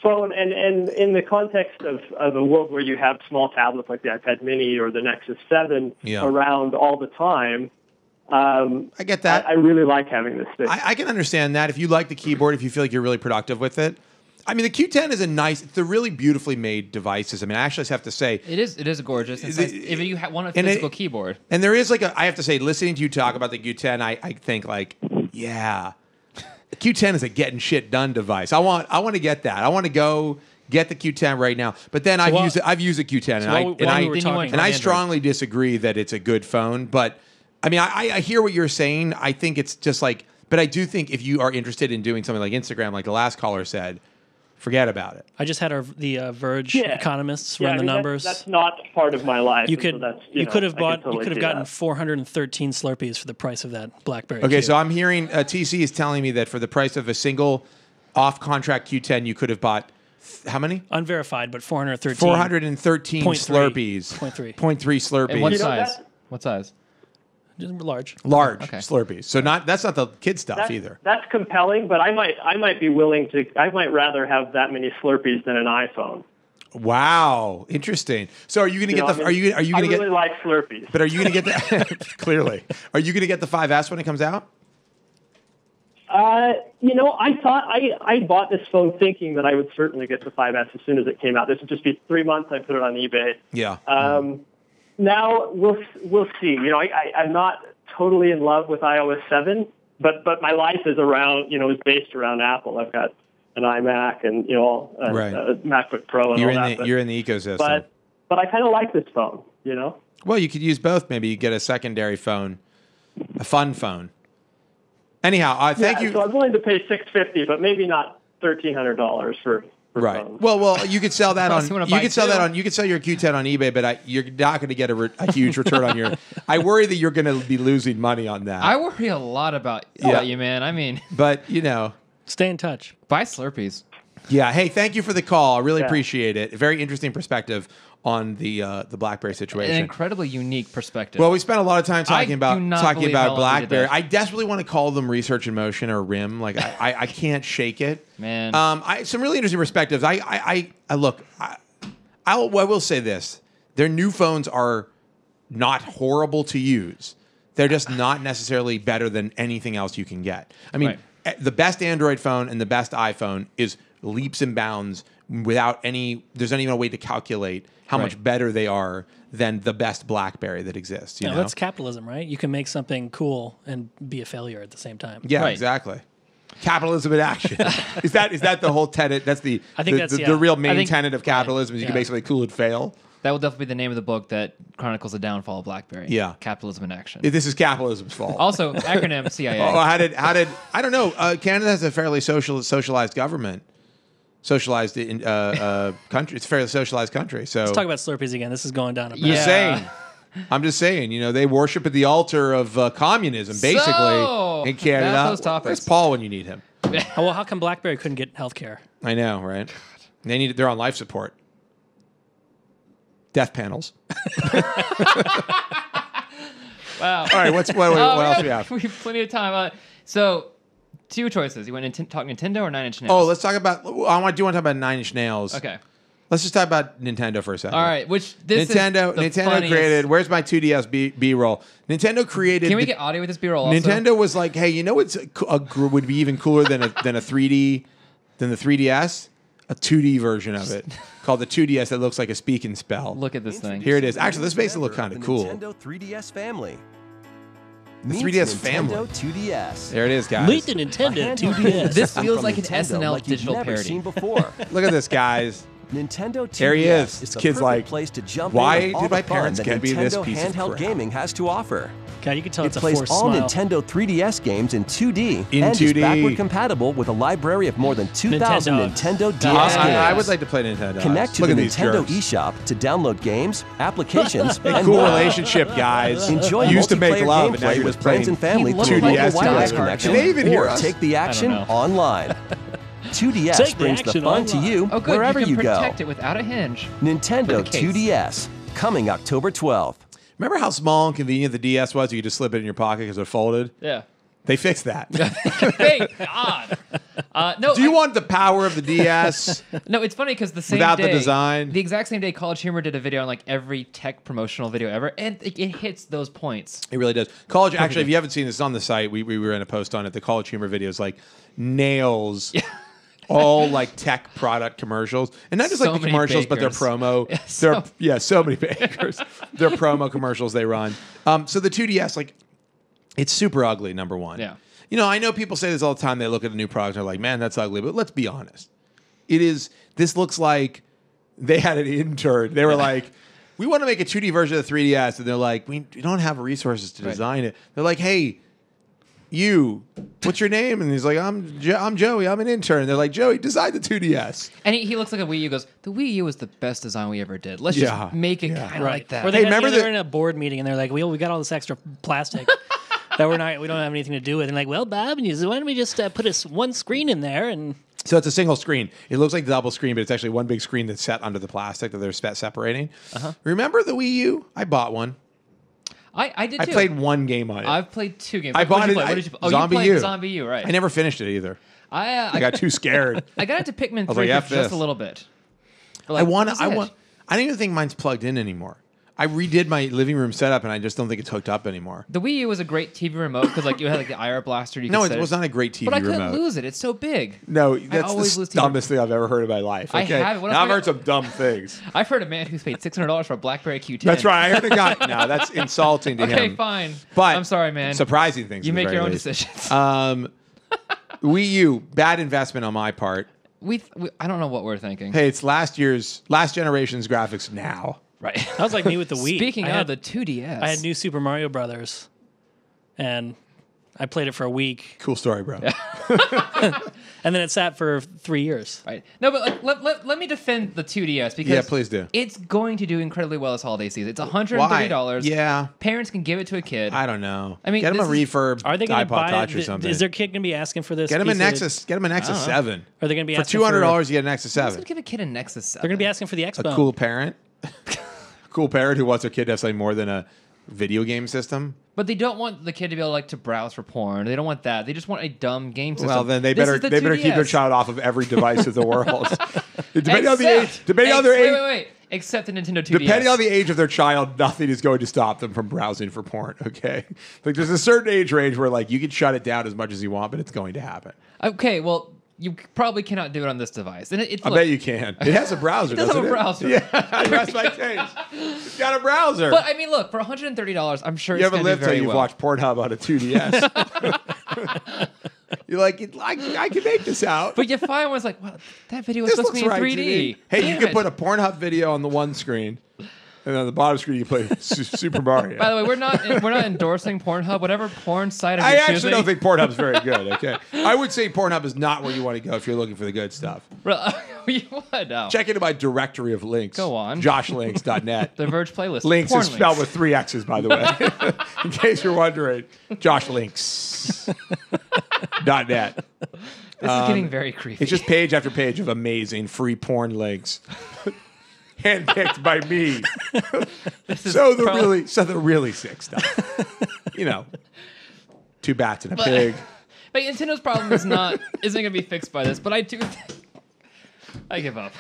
[SPEAKER 7] phone, and in the context of a world where you have small tablets like the iPad Mini or the Nexus 7 around all the time, I
[SPEAKER 1] get that.
[SPEAKER 7] I really like having this thing.
[SPEAKER 1] I can understand that. If you like the keyboard, if you feel like you're really productive with it. I mean, the Q10 is it's a really beautifully made devices. I mean, I actually have to say
[SPEAKER 2] it is gorgeous. It's nice. If you want a physical keyboard,
[SPEAKER 1] and there is I have to say, listening to you talk about the Q10, I think yeah. The Q10 is a getting shit done device. I want to get that. I want to go get the Q10 right now. But then I've used the Q10 and I strongly disagree that it's a good phone. But I mean, I hear what you're saying. I think it's just but I do think if you are interested in doing something like Instagram, like the last caller said, forget about it.
[SPEAKER 3] I just had the Verge economists run the numbers.
[SPEAKER 7] That's not part of my life.
[SPEAKER 3] You could have gotten 413 Slurpees for the price of that BlackBerry.
[SPEAKER 1] Okay, so I'm hearing TC is telling me that for the price of a single off-contract Q10, you could have bought how many?
[SPEAKER 3] Unverified, but 413.
[SPEAKER 1] 413 Slurpees.
[SPEAKER 3] 0.3
[SPEAKER 1] Slurpees.
[SPEAKER 2] And what size? What size?
[SPEAKER 3] Large
[SPEAKER 1] okay. Slurpees. So that's not the kid stuff either.
[SPEAKER 7] That's compelling, but I might be willing to. I might rather have that many Slurpees than an iPhone.
[SPEAKER 1] Wow, interesting. So are you going to get the? Are you going to get? I
[SPEAKER 7] really like Slurpees.
[SPEAKER 1] But are you going to get the? Clearly, are you going to get the 5S when it comes out?
[SPEAKER 7] I thought I bought this phone thinking that I would certainly get the 5S as soon as it came out. This would just be 3 months. I put it on eBay.
[SPEAKER 1] Yeah.
[SPEAKER 7] Now we'll see. I'm not totally in love with iOS 7, but my life is around, is based around Apple. I've got an iMac and a MacBook Pro and all that.
[SPEAKER 1] You're in the ecosystem.
[SPEAKER 7] But I kind of like this phone.
[SPEAKER 1] Well, you could use both. Maybe you get a secondary phone, a fun phone. Anyhow, thank you.
[SPEAKER 7] So I'm willing to pay $650, but maybe not $1,300 for
[SPEAKER 1] right.
[SPEAKER 7] phones.
[SPEAKER 1] Well, you could sell that on. You could sell that on. You could sell your Q10 on eBay, but you're not going to get a huge return on your. I worry that you're going to be losing money on that.
[SPEAKER 2] I worry a lot about you, man. I mean,
[SPEAKER 1] but
[SPEAKER 3] stay in touch.
[SPEAKER 2] Buy Slurpees.
[SPEAKER 1] Yeah. Hey, thank you for the call. I really appreciate it. Very interesting perspective on the BlackBerry situation.
[SPEAKER 2] An incredibly unique perspective.
[SPEAKER 1] Well, we spent a lot of time talking about BlackBerry. I desperately want to call them Research in Motion or RIM. Like I can't shake it,
[SPEAKER 2] man.
[SPEAKER 1] Some really interesting perspectives. I will say this: their new phones are not horrible to use. They're just not necessarily better than anything else you can get. I mean, the best Android phone and the best iPhone is leaps and bounds without any. There's not even a way to calculate how much better they are than the best BlackBerry that exists. You know?
[SPEAKER 3] That's capitalism, right? You can make something cool and be a failure at the same time.
[SPEAKER 1] Yeah, exactly. Capitalism in action. Is that the whole tenet? That's the real main tenet of capitalism. Is you can basically cool and fail.
[SPEAKER 2] That will definitely be the name of the book that chronicles the downfall of BlackBerry.
[SPEAKER 1] Yeah,
[SPEAKER 2] capitalism in action.
[SPEAKER 1] This is capitalism's fault.
[SPEAKER 2] Also, acronym CIA.
[SPEAKER 1] How did I don't know. Canada has a fairly socialized government. Socialized country. It's a fairly socialized country. So
[SPEAKER 3] let's talk about Slurpees again. This is going down.
[SPEAKER 1] I'm just saying. They worship at the altar of communism, basically, in Canada. Where's Paul when you need him?
[SPEAKER 3] Well, how come BlackBerry couldn't get health care?
[SPEAKER 1] I know, right? They're on life support. Death panels.
[SPEAKER 2] Wow.
[SPEAKER 1] All right. What else do we have?
[SPEAKER 2] We have plenty of time. So. Two choices. You want to talk Nintendo or 9 Inch Nails?
[SPEAKER 1] Oh, let's talk about. Do you want to talk about 9 Inch Nails?
[SPEAKER 2] Okay.
[SPEAKER 1] Let's just talk about Nintendo for a second.
[SPEAKER 2] All right.
[SPEAKER 1] Nintendo created. Where's my 2DS B-roll? Nintendo created.
[SPEAKER 2] Can we get audio with this B-roll? Also?
[SPEAKER 1] Nintendo was like, hey, it's would be even cooler than a 3D than the 3DS. A 2D version of it called the 2DS that looks like a speak and spell.
[SPEAKER 2] Look at this thing.
[SPEAKER 1] Here it is. Actually, this makes it look kind of cool.
[SPEAKER 8] Nintendo 3DS family.
[SPEAKER 1] The 3DS family.
[SPEAKER 8] Nintendo 2DS.
[SPEAKER 1] There it is, guys.
[SPEAKER 3] Meet the Nintendo 2DS.
[SPEAKER 2] This feels like an
[SPEAKER 8] Nintendo
[SPEAKER 2] SNL
[SPEAKER 8] like
[SPEAKER 2] digital
[SPEAKER 8] you've never
[SPEAKER 2] parody.
[SPEAKER 8] seen before.
[SPEAKER 1] Look at this, guys.
[SPEAKER 8] Nintendo 2DS
[SPEAKER 1] there he is.
[SPEAKER 8] the
[SPEAKER 1] Kid's
[SPEAKER 8] perfect
[SPEAKER 1] like,
[SPEAKER 8] place to jump
[SPEAKER 1] why
[SPEAKER 8] in with all
[SPEAKER 1] did my
[SPEAKER 8] the fun
[SPEAKER 1] parents
[SPEAKER 8] that
[SPEAKER 1] get me this
[SPEAKER 8] Nintendo
[SPEAKER 1] piece of
[SPEAKER 8] handheld
[SPEAKER 1] crap?
[SPEAKER 8] gaming has to offer.
[SPEAKER 3] God, you can tell
[SPEAKER 8] It
[SPEAKER 3] it's a
[SPEAKER 8] plays
[SPEAKER 3] forced
[SPEAKER 8] all
[SPEAKER 3] smile.
[SPEAKER 8] Nintendo 3DS games in 2D
[SPEAKER 1] In
[SPEAKER 8] and
[SPEAKER 1] 2D.
[SPEAKER 8] is backward compatible with a library of more than 2,000 Nintendo DS games.
[SPEAKER 1] I would like to play Nintendo.
[SPEAKER 8] Connect to
[SPEAKER 1] Look
[SPEAKER 8] the
[SPEAKER 1] at these
[SPEAKER 8] Nintendo
[SPEAKER 1] jerks.
[SPEAKER 8] eShop to download games, applications,
[SPEAKER 1] Hey,
[SPEAKER 8] and
[SPEAKER 1] cool
[SPEAKER 8] more.
[SPEAKER 1] relationship, guys.
[SPEAKER 8] Enjoy
[SPEAKER 1] Used to make
[SPEAKER 8] multiplayer
[SPEAKER 1] love, and now
[SPEAKER 8] gameplay
[SPEAKER 1] you're
[SPEAKER 8] with
[SPEAKER 1] just
[SPEAKER 8] friends
[SPEAKER 1] playing
[SPEAKER 8] and family
[SPEAKER 2] He
[SPEAKER 8] through
[SPEAKER 2] looked like
[SPEAKER 8] local
[SPEAKER 2] a
[SPEAKER 8] wireless
[SPEAKER 2] wireless
[SPEAKER 8] connection,
[SPEAKER 1] Can they even hear
[SPEAKER 8] or
[SPEAKER 1] us?
[SPEAKER 8] take the action
[SPEAKER 2] know.
[SPEAKER 8] online. 2DS
[SPEAKER 3] Take the
[SPEAKER 8] brings the
[SPEAKER 3] action
[SPEAKER 8] fun to
[SPEAKER 3] online.
[SPEAKER 8] you
[SPEAKER 2] Oh, good.
[SPEAKER 8] wherever
[SPEAKER 2] you
[SPEAKER 8] you
[SPEAKER 2] can
[SPEAKER 8] go.
[SPEAKER 2] protect it without a hinge.
[SPEAKER 8] Nintendo
[SPEAKER 2] For the case.
[SPEAKER 8] 2DS, coming October 12th.
[SPEAKER 1] Remember how small and convenient the DS was? You could just slip it in your pocket because it folded?
[SPEAKER 2] Yeah.
[SPEAKER 1] They fixed that.
[SPEAKER 2] Thank God. No.
[SPEAKER 1] Do you want the power of the DS?
[SPEAKER 2] No, it's funny because the same
[SPEAKER 1] Without the
[SPEAKER 2] day,
[SPEAKER 1] design?
[SPEAKER 2] the exact same day, College Humor did a video on like every tech promotional video ever, and it hits those points.
[SPEAKER 1] It really does. College, actually, if you haven't seen this, it's on the site. We were in a post on it. The College Humor videos like nails all like tech product commercials, and not just
[SPEAKER 2] So
[SPEAKER 1] like the
[SPEAKER 2] many
[SPEAKER 1] commercials, but their
[SPEAKER 2] bakers.
[SPEAKER 1] promo. So many bakers. Their promo commercials they run. So the 2DS, like, it's super ugly. Number one.
[SPEAKER 2] Yeah.
[SPEAKER 1] I know people say this all the time. They look at a new product and they're like, "Man, that's ugly." But let's be honest. It is. This looks like they had an intern. They were like, "We want to make a 2D version of the 3DS," and they're like, "We don't have resources to design it." They're like, "Hey, what's your name?" And he's like, I'm Joey. I'm an intern. And they're like, "Joey, design the 2DS."
[SPEAKER 2] And he looks like a Wii U. Goes, the Wii U was the best design we ever did. Let's just make it kind of like that.
[SPEAKER 3] Or they
[SPEAKER 1] Hey,
[SPEAKER 3] had,
[SPEAKER 1] remember
[SPEAKER 3] they were in a board meeting and they're like, we got all this extra plastic that we don't have anything to do with. And like, well, Bob, and he said, why don't we just put one screen in there? And
[SPEAKER 1] So it's a single screen. It looks like double screen, but it's actually one big screen that's set under the plastic that they're separating. Remember the Wii U? I bought one.
[SPEAKER 2] I did too.
[SPEAKER 1] I played one game on it.
[SPEAKER 2] I've played 2 games.
[SPEAKER 1] I bought it.
[SPEAKER 2] What did you play? Oh,
[SPEAKER 1] Zombie
[SPEAKER 2] you played
[SPEAKER 1] U.
[SPEAKER 2] Zombie U, right?
[SPEAKER 1] I never finished it either.
[SPEAKER 2] I
[SPEAKER 1] got too scared.
[SPEAKER 2] I got into Pikmin
[SPEAKER 1] was
[SPEAKER 2] 3
[SPEAKER 1] like,
[SPEAKER 2] for
[SPEAKER 1] F
[SPEAKER 2] just
[SPEAKER 1] this.
[SPEAKER 2] a little bit.
[SPEAKER 1] I don't even think mine's plugged in anymore. I redid my living room setup, and I just don't think it's hooked up anymore.
[SPEAKER 2] The Wii U was a great TV remote because like you had like the IR blaster.
[SPEAKER 1] No, it was not a great TV
[SPEAKER 2] but I
[SPEAKER 1] remote.
[SPEAKER 2] couldn't lose it. It's so big.
[SPEAKER 1] No, that's the
[SPEAKER 2] lose
[SPEAKER 1] dumbest thing I've ever heard in my life. Okay?
[SPEAKER 2] I have.
[SPEAKER 1] Now I've heard some dumb things.
[SPEAKER 2] I've heard a man who's paid $600 for a Blackberry Q10.
[SPEAKER 1] That's right. I heard a guy. No, that's insulting to him.
[SPEAKER 2] Okay, fine.
[SPEAKER 1] But
[SPEAKER 2] I'm sorry, man.
[SPEAKER 1] Surprising things.
[SPEAKER 2] You
[SPEAKER 1] at the
[SPEAKER 2] make
[SPEAKER 1] very
[SPEAKER 2] your own
[SPEAKER 1] least.
[SPEAKER 2] decisions.
[SPEAKER 1] Wii U, bad investment on my part.
[SPEAKER 2] I don't know what we're thinking.
[SPEAKER 1] Hey, it's last generation's graphics now.
[SPEAKER 2] Right.
[SPEAKER 3] That was like me with the Wii.
[SPEAKER 2] Speaking of the 2DS.
[SPEAKER 3] I had New Super Mario Brothers, and I played it for a week.
[SPEAKER 1] Cool story, bro.
[SPEAKER 3] And then it sat for 3 years.
[SPEAKER 2] Right. No, but like, let me defend the 2DS because
[SPEAKER 1] Yeah, please do.
[SPEAKER 2] It's going to do incredibly well this holiday season. It's $130.
[SPEAKER 1] Yeah.
[SPEAKER 2] Parents can give it to a kid.
[SPEAKER 1] I don't know.
[SPEAKER 2] I mean,
[SPEAKER 1] get him a refurb
[SPEAKER 3] Are they going
[SPEAKER 1] iPod
[SPEAKER 3] to buy
[SPEAKER 1] Touch
[SPEAKER 3] it?
[SPEAKER 1] or something.
[SPEAKER 3] Is their kid going to be asking for this?
[SPEAKER 1] Get him a
[SPEAKER 3] piece
[SPEAKER 1] Nexus. Get him a Nexus 7.
[SPEAKER 3] Are they going to be
[SPEAKER 1] for
[SPEAKER 3] asking
[SPEAKER 1] $200? You get a Nexus
[SPEAKER 2] Who's
[SPEAKER 1] 7.
[SPEAKER 2] going to give a kid a Nexus 7?
[SPEAKER 3] They're going to be asking for the Xbone.
[SPEAKER 1] A cool parent. Cool parent who wants their kid to have something more than a video game system.
[SPEAKER 2] But they don't want the kid to be able to browse for porn. They don't want that. They just want a dumb game system.
[SPEAKER 1] Well, then they
[SPEAKER 2] This
[SPEAKER 1] better
[SPEAKER 2] is the
[SPEAKER 1] keep their
[SPEAKER 2] 2DS.
[SPEAKER 1] child off of every device of the world. Depending on the
[SPEAKER 2] Except-
[SPEAKER 1] age,
[SPEAKER 2] Wait. Except the Nintendo 2DS.
[SPEAKER 1] depending on the age of their child, nothing is going to stop them from browsing for porn. Okay, like there's a certain age range where like you can shut it down as much as you want, but it's going to happen.
[SPEAKER 2] Okay, well, you probably cannot do it on this device. And
[SPEAKER 1] I bet you can. It has a browser.
[SPEAKER 2] It does
[SPEAKER 1] doesn't
[SPEAKER 2] have a browser.
[SPEAKER 1] Yeah, that's my case. It's got a browser.
[SPEAKER 2] But I mean, look, for $130, I'm sure
[SPEAKER 1] You
[SPEAKER 2] it's
[SPEAKER 1] haven't
[SPEAKER 2] going to
[SPEAKER 1] lived
[SPEAKER 2] do
[SPEAKER 1] till
[SPEAKER 2] very
[SPEAKER 1] you've
[SPEAKER 2] well.
[SPEAKER 1] watched Pornhub on a 2DS. You're like, I can make this out.
[SPEAKER 2] But you find one's like, well, that video was
[SPEAKER 1] This
[SPEAKER 2] supposed to be in
[SPEAKER 1] looks right
[SPEAKER 2] 3D.
[SPEAKER 1] to me. Hey,
[SPEAKER 2] Damn
[SPEAKER 1] you can
[SPEAKER 2] it.
[SPEAKER 1] put a Pornhub video on the one screen, and on the bottom screen you play Super Mario.
[SPEAKER 2] By the way, we're not endorsing Pornhub. Whatever porn site of
[SPEAKER 1] I
[SPEAKER 2] your
[SPEAKER 1] actually
[SPEAKER 2] choosing.
[SPEAKER 1] don't think Pornhub's very good. Okay, I would say Pornhub is not where you want to go if you're looking for the good stuff.
[SPEAKER 2] You would. No.
[SPEAKER 1] Check into my directory of links.
[SPEAKER 2] Go on.
[SPEAKER 1] JoshLinks.net.
[SPEAKER 2] The Verge playlist.
[SPEAKER 1] Links
[SPEAKER 2] Porn
[SPEAKER 1] is spelled with 3 X's, by the way, in case you're wondering. JoshLinks.net.
[SPEAKER 2] This is getting very creepy.
[SPEAKER 1] It's just page after page of amazing free porn links. Handpicked by me. So the really sick stuff. You know, 2 bats and a pig.
[SPEAKER 2] But Nintendo's problem isn't going to be fixed by this. But I do. I give up.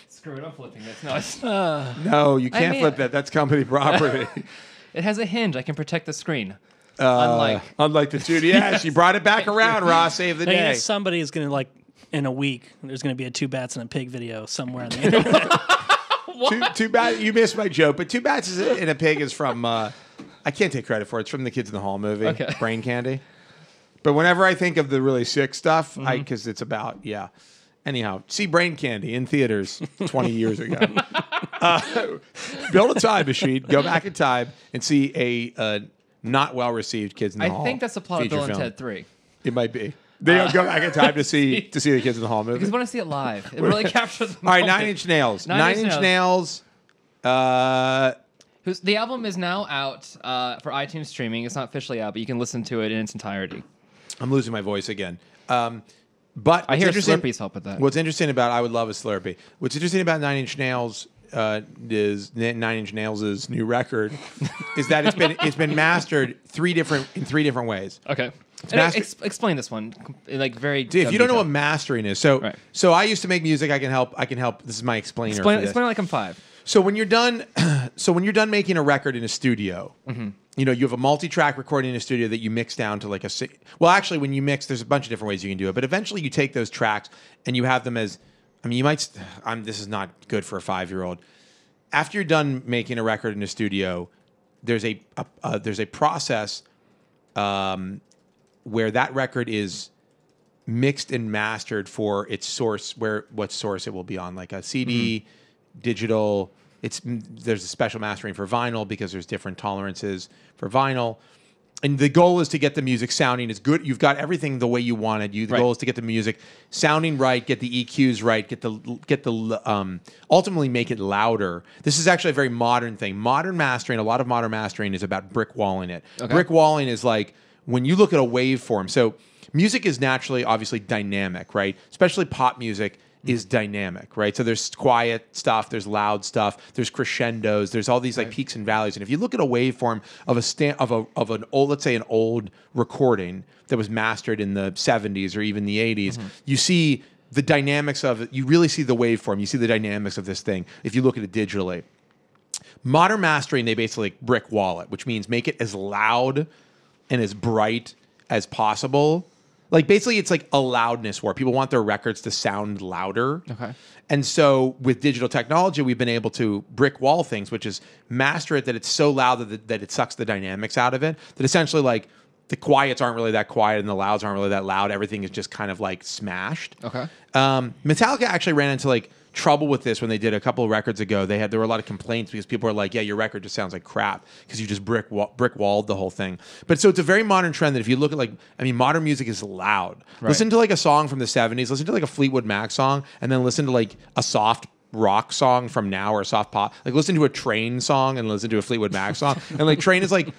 [SPEAKER 2] Screw it. I'm flipping this. No, it's,
[SPEAKER 1] No, you can't flip that. That's company property.
[SPEAKER 2] it has a hinge. I can protect the screen.
[SPEAKER 1] Unlike the 2DS. You brought it back around, Ross. Save the
[SPEAKER 3] Now,
[SPEAKER 1] day.
[SPEAKER 3] somebody is going to in a week. There's going to be a 2 bats and a pig video somewhere on the internet.
[SPEAKER 1] Two bats. You missed my joke, but 2 bats and a pig is from. I can't take credit for it. It's from the Kids in the Hall movie,
[SPEAKER 2] Okay.
[SPEAKER 1] Brain Candy. But whenever I think of the really sick stuff, because it's about Anyhow, see Brain Candy in theaters 20 years ago. Build a time machine, go back in time, and see a not well received Kids in the Hall.
[SPEAKER 2] I think that's the plot of
[SPEAKER 1] feature
[SPEAKER 2] Bill and
[SPEAKER 1] film.
[SPEAKER 2] Ted 3.
[SPEAKER 1] It might be. They go back in time to see the Kids in the Hall movie.
[SPEAKER 2] Because I want to see it live. It really captures the
[SPEAKER 1] All right,
[SPEAKER 2] moment.
[SPEAKER 1] 9 Inch Nails.
[SPEAKER 2] Nine Inch
[SPEAKER 1] 9 Inch Nails.
[SPEAKER 2] The album is now out for iTunes streaming. It's not officially out, but you can listen to it in its entirety.
[SPEAKER 1] I'm losing my voice again. But
[SPEAKER 2] I hear
[SPEAKER 1] interesting-
[SPEAKER 2] Slurpees help with that.
[SPEAKER 1] What's interesting about I would love a Slurpee. What's interesting about 9 Inch Nails is 9 Inch Nails' new record is that it's been mastered in three different ways.
[SPEAKER 2] Okay.
[SPEAKER 1] mastered-
[SPEAKER 2] Explain this one, like very.
[SPEAKER 1] Dude, if you don't know what mastering is, so
[SPEAKER 2] Right.
[SPEAKER 1] so I used to make music. I can help. This is my explainer.
[SPEAKER 2] explain
[SPEAKER 1] for this.
[SPEAKER 2] it like I'm 5.
[SPEAKER 1] So when you're done, making a record in a studio, you have a multi-track recording in a studio that you mix down to like a. Well, actually, when you mix, there's a bunch of different ways you can do it. But eventually, you take those tracks and you have them as. I mean, you might. This is not good for a 5-year-old. After you're done making a record in a studio, there's a process where that record is mixed and mastered for its source, what source it will be on, like a CD, digital. There's a special mastering for vinyl because there's different tolerances for vinyl. And the goal is to get the music sounding as good. You've got everything the way you wanted. The goal is to get the music sounding right, get the EQs right, get the ultimately make it louder. This is actually a very modern thing. Modern mastering, a lot of modern mastering is about brick walling it. Okay. Brick walling is like when you look at a waveform. So music is naturally, obviously dynamic, right? Especially pop music is dynamic, right? So there's quiet stuff, there's loud stuff, there's crescendos, there's all these like peaks and valleys. And if you look at a waveform of an old, let's say an old recording that was mastered in the 70s or even the 80s, you see the dynamics of it. You really see the waveform. You see the dynamics of this thing if you look at it digitally. Modern mastering, they basically brick wall it, which means make it as loud and as bright as possible. Like basically it's like a loudness war. People want their records to sound louder.
[SPEAKER 2] Okay.
[SPEAKER 1] And so with digital technology, we've been able to brick wall things, which is master it that it's so loud that it sucks the dynamics out of it. That essentially like the quiets aren't really that quiet and the louds aren't really that loud. Everything is just kind of like smashed.
[SPEAKER 2] Okay.
[SPEAKER 1] Metallica actually ran into like trouble with this when they did a couple of records ago. There were a lot of complaints because people were like, yeah, your record just sounds like crap because you just brick walled the whole thing. But so it's a very modern trend that if you look at modern music is loud. Right. Listen to like a song from the 70s, listen to like a Fleetwood Mac song, and then listen to like a soft rock song from now or a soft pop. Like listen to a Train song and listen to a Fleetwood Mac song. And like Train is like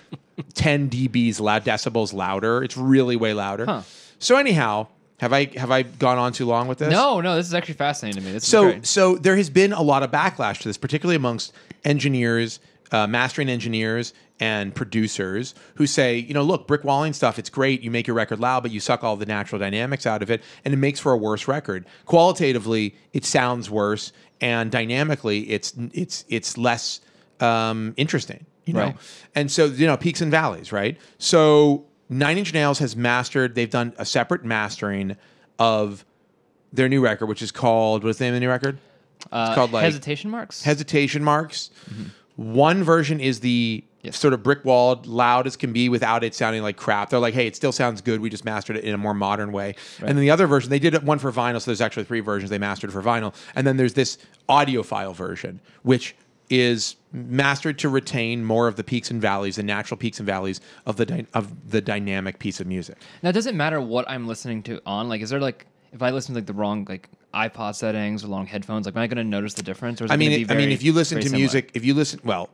[SPEAKER 1] 10 dBs decibels louder. It's really way louder. Huh. So anyhow, have I gone on too long with this?
[SPEAKER 2] No, this is actually fascinating to me. This is great.
[SPEAKER 1] So there has been a lot of backlash to this, particularly amongst engineers, mastering engineers, and producers who say, look, brick walling stuff, it's great. You make your record loud, but you suck all the natural dynamics out of it, and it makes for a worse record. Qualitatively, it sounds worse, and dynamically, it's less interesting.
[SPEAKER 2] Right.
[SPEAKER 1] And so peaks and valleys, right? So Nine Inch Nails has mastered. They've done a separate mastering of their new record, which is called, what's the name of the new record? It's called like
[SPEAKER 2] Hesitation Marks.
[SPEAKER 1] Hesitation Marks. Mm-hmm. One version is the sort of brick walled, loud as can be without it sounding like crap. They're like, hey, it still sounds good. We just mastered it in a more modern way. Right. And then the other version, they did one for vinyl, so there's actually 3 versions they mastered for vinyl. And then there's this audiophile version, which is mastered to retain more of the peaks and valleys, the natural peaks and valleys of the dynamic piece of music.
[SPEAKER 2] Now, does it matter what I'm listening to on? Like, is there like, if I listen to like the wrong like iPod settings or long headphones, like, am I going to notice the difference? Or is
[SPEAKER 1] if you listen to music,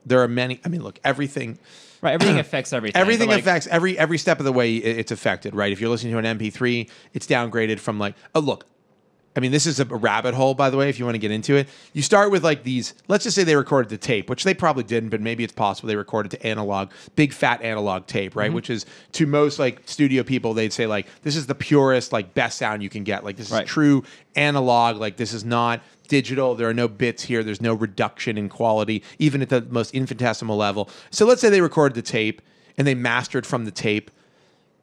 [SPEAKER 1] there are many. I mean, look, everything.
[SPEAKER 2] Right, everything affects everything.
[SPEAKER 1] Everything affects every step of the way it's affected. Right, if you're listening to an MP3, it's downgraded from like, this is a rabbit hole, by the way, if you want to get into it. You start with like these, let's just say they recorded the tape, which they probably didn't, but maybe it's possible they recorded to analog, big fat analog tape, right? Mm-hmm. Which is, to most like studio people, they'd say like, this is the purest, like best sound you can get. Like this is true analog, like this is not digital. There are no bits here. There's no reduction in quality, even at the most infinitesimal level. So let's say they recorded the tape and they mastered from the tape.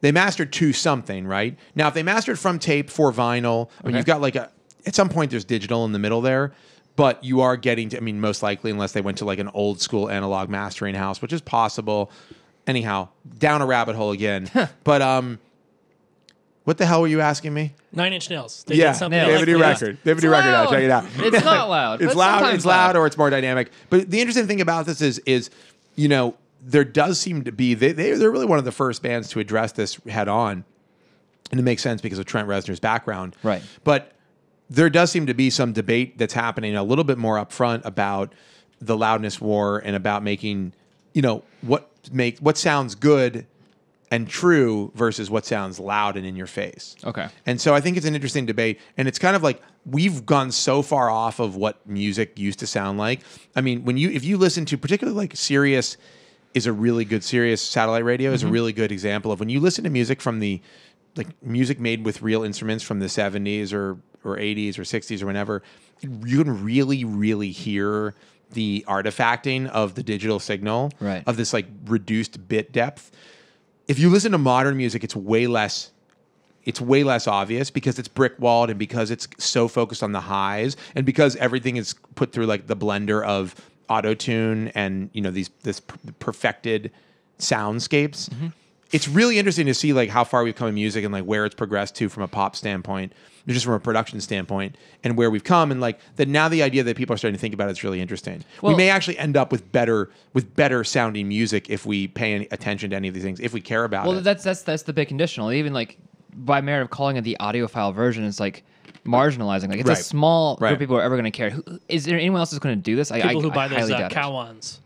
[SPEAKER 1] They mastered to something, right? Now, if they mastered from tape for vinyl, you've got like at some point there's digital in the middle there, but you are getting to, most likely, unless they went to like an old school analog mastering house, which is possible. Anyhow, down a rabbit hole again. But what the hell were you asking me?
[SPEAKER 3] Nine Inch Nails.
[SPEAKER 1] They have a new record. They have a new record out. Check it out.
[SPEAKER 2] It's not loud.
[SPEAKER 1] It's loud. It's loud, or it's more dynamic. But the interesting thing about this is there does seem to be they're really one of the first bands to address this head on, and it makes sense because of Trent Reznor's background.
[SPEAKER 2] Right.
[SPEAKER 1] But there does seem to be some debate that's happening a little bit more upfront about the loudness war and about making what sounds good and true versus what sounds loud and in your face.
[SPEAKER 2] Okay.
[SPEAKER 1] And so I think it's an interesting debate, and it's kind of like we've gone so far off of what music used to sound like. If you listen to particularly like Sirius is a really good, Sirius satellite radio is a really good example of when you listen to music from the music made with real instruments from the 70s or 80s or 60s or whenever, you can really, really hear the artifacting of the digital signal,
[SPEAKER 2] right,
[SPEAKER 1] of this like reduced bit depth. If you listen to modern music, it's way less obvious because it's brick walled and because it's so focused on the highs and because everything is put through like the blender of auto-tune and this perfected soundscapes. Mm-hmm. It's really interesting to see like how far we've come in music and like where it's progressed to from a pop standpoint, just from a production standpoint, and where we've come, and like that now the idea that people are starting to think about it's really interesting. We may actually end up with better sounding music if we pay any attention to any of these things, if we care about it.
[SPEAKER 2] Well, that's the big conditional. Even like by merit of calling it the audiophile version, it's like marginalizing. Like it's a small group of people who are ever going to care. Is there anyone else who's going to do this?
[SPEAKER 3] People who buy those Cowans.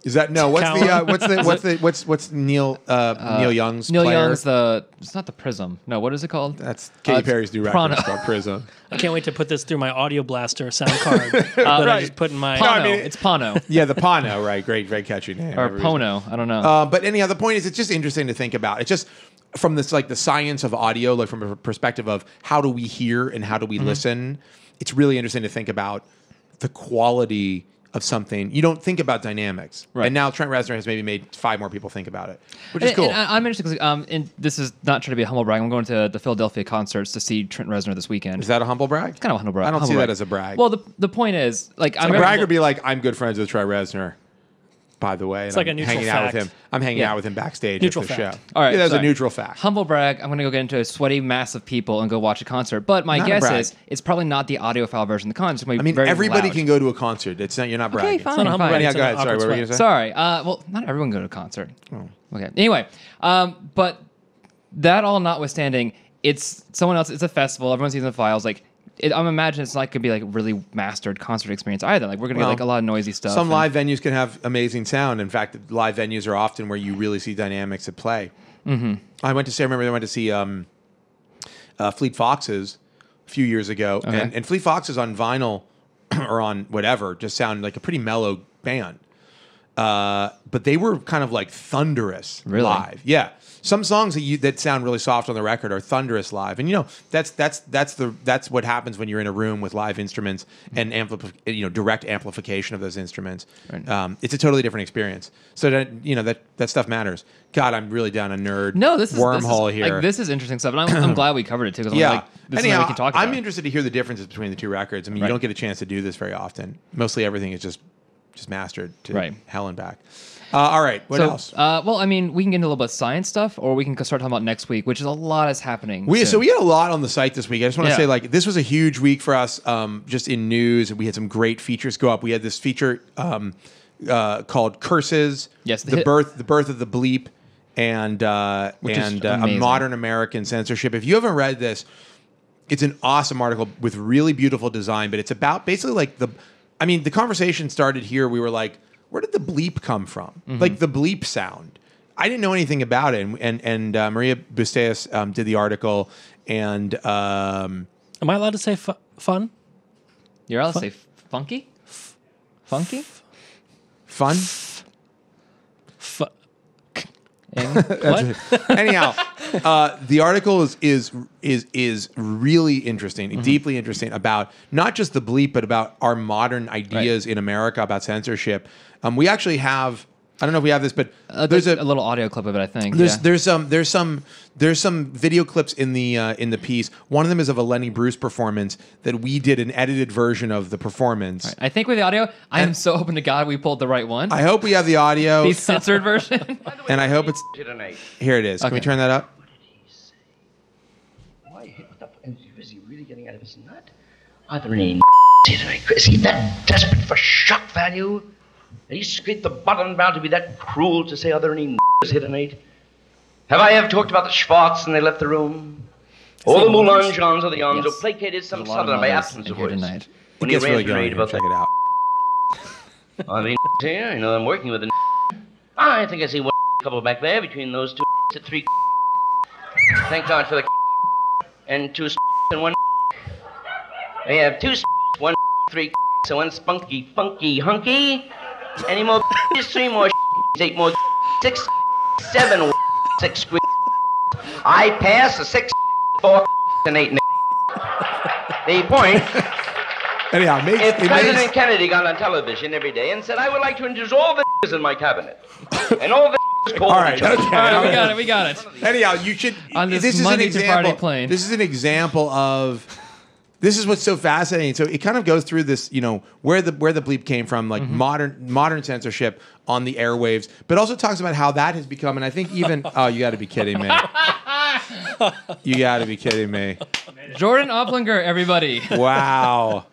[SPEAKER 1] Is that no? What's Neil Young's
[SPEAKER 2] Neil
[SPEAKER 1] player?
[SPEAKER 2] Young's it's not the Prism. No, what is it called?
[SPEAKER 1] That's Katy Perry's new record. It's called Prism.
[SPEAKER 3] I can't wait to put this through my Audio Blaster sound card that I just put in my.
[SPEAKER 2] It's Pono.
[SPEAKER 1] Yeah, the Pono, right? Great catchy name.
[SPEAKER 2] Or Pono, I don't know.
[SPEAKER 1] But anyhow, the point is, it's just interesting to think about. It's just from this like the science of audio, like from a perspective of how do we hear and how do we listen. It's really interesting to think about the quality of something, you don't think about dynamics.
[SPEAKER 2] Right.
[SPEAKER 1] And now Trent Reznor has maybe made 5 more people think about it, which is cool.
[SPEAKER 2] And I'm interested because and this is not trying to be a humble brag. I'm going to the Philadelphia concerts to see Trent Reznor this weekend.
[SPEAKER 1] Is that a humble brag?
[SPEAKER 2] It's kind of a humble brag.
[SPEAKER 1] I don't see that as a brag.
[SPEAKER 2] Well, the point is, like,
[SPEAKER 1] a brag would be like, I'm good friends with Trent Reznor, by the way.
[SPEAKER 3] It's
[SPEAKER 1] and
[SPEAKER 3] like
[SPEAKER 1] I'm
[SPEAKER 3] a neutral
[SPEAKER 1] hanging
[SPEAKER 3] fact.
[SPEAKER 1] out with him. I'm hanging out with him backstage
[SPEAKER 3] Neutral
[SPEAKER 1] at the
[SPEAKER 3] fact.
[SPEAKER 1] show.
[SPEAKER 2] All right,
[SPEAKER 1] Yeah, that's a
[SPEAKER 2] sorry.
[SPEAKER 1] neutral fact.
[SPEAKER 2] Humble brag. I'm going to go get into a sweaty mass of people and go watch a concert. But my
[SPEAKER 1] Not a
[SPEAKER 2] guess
[SPEAKER 1] brag.
[SPEAKER 2] is it's probably not the audiophile version of the concert. It's gonna be
[SPEAKER 1] I mean,
[SPEAKER 2] very
[SPEAKER 1] everybody
[SPEAKER 2] loud.
[SPEAKER 1] can go to a concert. It's not. You're not bragging.
[SPEAKER 2] Okay, fine.
[SPEAKER 3] not a humble
[SPEAKER 2] fine.
[SPEAKER 3] brag.
[SPEAKER 1] Yeah,
[SPEAKER 3] It's
[SPEAKER 1] go
[SPEAKER 3] an
[SPEAKER 1] ahead. Sorry,
[SPEAKER 3] awkward
[SPEAKER 1] what were you going to say?
[SPEAKER 2] Sorry. Well, not everyone go to a concert. Oh. Okay. Anyway, but that all notwithstanding, it's someone else. It's a festival. Everyone's using the files. Like, I'm imagining it's not going to be like really mastered concert experience either. Like, we're going to get like a lot of noisy stuff.
[SPEAKER 1] Some live venues can have amazing sound. In fact, live venues are often where you really see dynamics at play. Mm-hmm. I went to see Fleet Foxes a few years ago, and Fleet Foxes on vinyl or on whatever just sounded like a pretty mellow band. But they were kind of like thunderous live. Yeah. Some songs that sound really soft on the record are thunderous live, and that's what happens when you're in a room with live instruments and direct amplification of those instruments. Right. It's a totally different experience. So that stuff matters. God, I'm really down a nerd wormhole here.
[SPEAKER 2] Like, this is interesting stuff, and I'm glad we covered it too. Because this is
[SPEAKER 1] Anyhow,
[SPEAKER 2] something we can talk about.
[SPEAKER 1] I'm interested to hear the differences between the two records. I mean, you don't get a chance to do this very often. Mostly everything is just mastered to hell and back. All right, what else?
[SPEAKER 2] Well, I mean, we can get into a little bit of science stuff, or we can start talking about next week, which is a lot is happening.
[SPEAKER 1] So we had a lot on the site this week. I just want to say, like, this was a huge week for us, just in news, and we had some great features go up. We had this feature called "Curses."
[SPEAKER 2] Yes,
[SPEAKER 1] the birth of the bleep, and a modern American censorship. If you haven't read this, it's an awesome article with really beautiful design. But it's about basically like the conversation started here. We were like, where did the bleep come from? Mm-hmm. Like the bleep sound. I didn't know anything about it. And Maria Bustos did the article. And
[SPEAKER 3] am I allowed to say fun?
[SPEAKER 2] You're allowed to say funky? Funky?
[SPEAKER 1] Fun?
[SPEAKER 3] What?
[SPEAKER 1] Anyhow, the article is really interesting, deeply interesting about not just the bleep, but about our modern ideas in America about censorship. We actually have. I don't know if we have this, but
[SPEAKER 2] there's a little audio clip of it. I think
[SPEAKER 1] there's some video clips in the piece. One of them is of a Lenny Bruce performance that we did an edited version of the performance.
[SPEAKER 2] Right. I think with the audio, I am so hoping to God we pulled the right one.
[SPEAKER 1] I hope we have the audio,
[SPEAKER 2] the censored version,
[SPEAKER 1] and I hope it's here. It is. Can we turn that up?
[SPEAKER 9] What did he say? Why? What the? Is he really getting out of his nut? Are there any here tonight? Is he that desperate for shock value? Did he scrape the bottom bound to be that cruel to say, are there any here tonight? Have I ever talked about the Schwartz and they left the room? Or the Moulin Jeans or the Yons, or placated some southerner by absence of voice?
[SPEAKER 2] Tonight.
[SPEAKER 1] It gets really going. Check it out.
[SPEAKER 9] I mean, here, I know I'm working with a I think I see one couple back there between those two at 3. Thank God for the and 2 and 1. They have 2 1 3 so 1 spunky funky hunky. Any more 3 more 8 more 6 7 6 squeak. I pass a 6 4 and 8. The point.
[SPEAKER 1] Anyhow,
[SPEAKER 9] if President Kennedy got on television every day and said, "I would like to introduce all the in my cabinet," and all the
[SPEAKER 1] all right, okay.
[SPEAKER 2] All right, we got it.
[SPEAKER 1] Anyhow, you should.
[SPEAKER 2] On this
[SPEAKER 1] is
[SPEAKER 2] Monday
[SPEAKER 1] an
[SPEAKER 2] to
[SPEAKER 1] example.
[SPEAKER 2] Friday plane.
[SPEAKER 1] This is an example of. This is what's so fascinating. So it kind of goes through this, where the bleep came from, like modern censorship on the airwaves, but also talks about how that has become. And I think even you got to be kidding me. You got to be kidding me.
[SPEAKER 2] Jordan Oplinger, everybody.
[SPEAKER 1] Wow.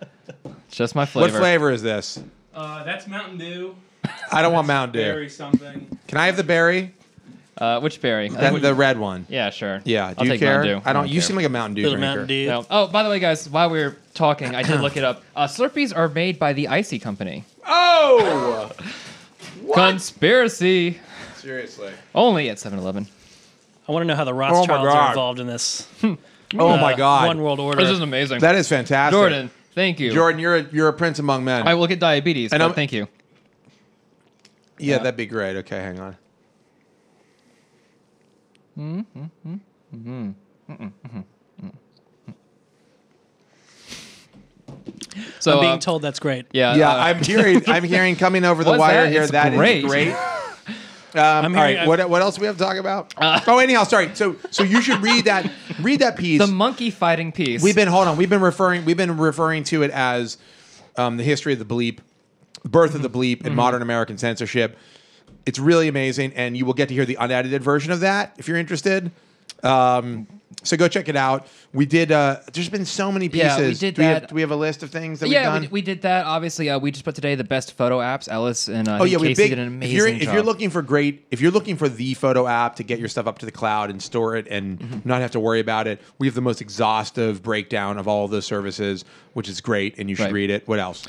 [SPEAKER 2] Just my flavor.
[SPEAKER 1] What flavor is this?
[SPEAKER 10] That's Mountain Dew.
[SPEAKER 1] I don't want Mountain Dew.
[SPEAKER 10] Berry something.
[SPEAKER 1] Can I have the berry?
[SPEAKER 2] Which berry?
[SPEAKER 1] The red one.
[SPEAKER 2] Yeah, sure.
[SPEAKER 1] Yeah. Do
[SPEAKER 2] I'll
[SPEAKER 1] you
[SPEAKER 2] take
[SPEAKER 1] care?
[SPEAKER 2] Mountain Dew.
[SPEAKER 1] I don't. You seem like a Mountain Dew
[SPEAKER 3] Little
[SPEAKER 1] drinker.
[SPEAKER 3] Mountain Dew.
[SPEAKER 2] No. Oh, by the way, guys, while we were talking, I did look it up. Slurpees are made by the Icy Company.
[SPEAKER 1] Oh!
[SPEAKER 2] Conspiracy.
[SPEAKER 1] Seriously.
[SPEAKER 2] Only at 7-Eleven.
[SPEAKER 3] I want to know how the Rothschilds are involved in this.
[SPEAKER 1] Oh my God!
[SPEAKER 3] One World Order.
[SPEAKER 2] This is amazing.
[SPEAKER 1] That is fantastic.
[SPEAKER 2] Jordan, thank you.
[SPEAKER 1] Jordan, you're a prince among men.
[SPEAKER 2] I will get diabetes,
[SPEAKER 1] And
[SPEAKER 2] but thank you.
[SPEAKER 1] Yeah, that'd be great. Okay, hang on.
[SPEAKER 2] So
[SPEAKER 3] I'm being told that's great.
[SPEAKER 1] Yeah, I'm hearing coming over the wire here.
[SPEAKER 2] It's
[SPEAKER 1] That
[SPEAKER 2] great.
[SPEAKER 1] is great. All right, what else do we have to talk about? Anyhow, sorry. So you should read that piece.
[SPEAKER 2] The monkey fighting piece.
[SPEAKER 1] We've been referring to it as the history of the bleep, birth of the bleep, and modern American censorship. It's really amazing, and you will get to hear the unedited version of that if you're interested. So go check it out. We did. There's been so many pieces.
[SPEAKER 2] Yeah, we did that.
[SPEAKER 1] Do we have a list of things that we've done?
[SPEAKER 2] We did that. Obviously, we just put today the best photo apps. Ellis and
[SPEAKER 1] we
[SPEAKER 2] Casey did an amazing job.
[SPEAKER 1] If you're looking for the photo app to get your stuff up to the cloud and store it and not have to worry about it, we have the most exhaustive breakdown of all of those services, which is great, and you should read it. What else?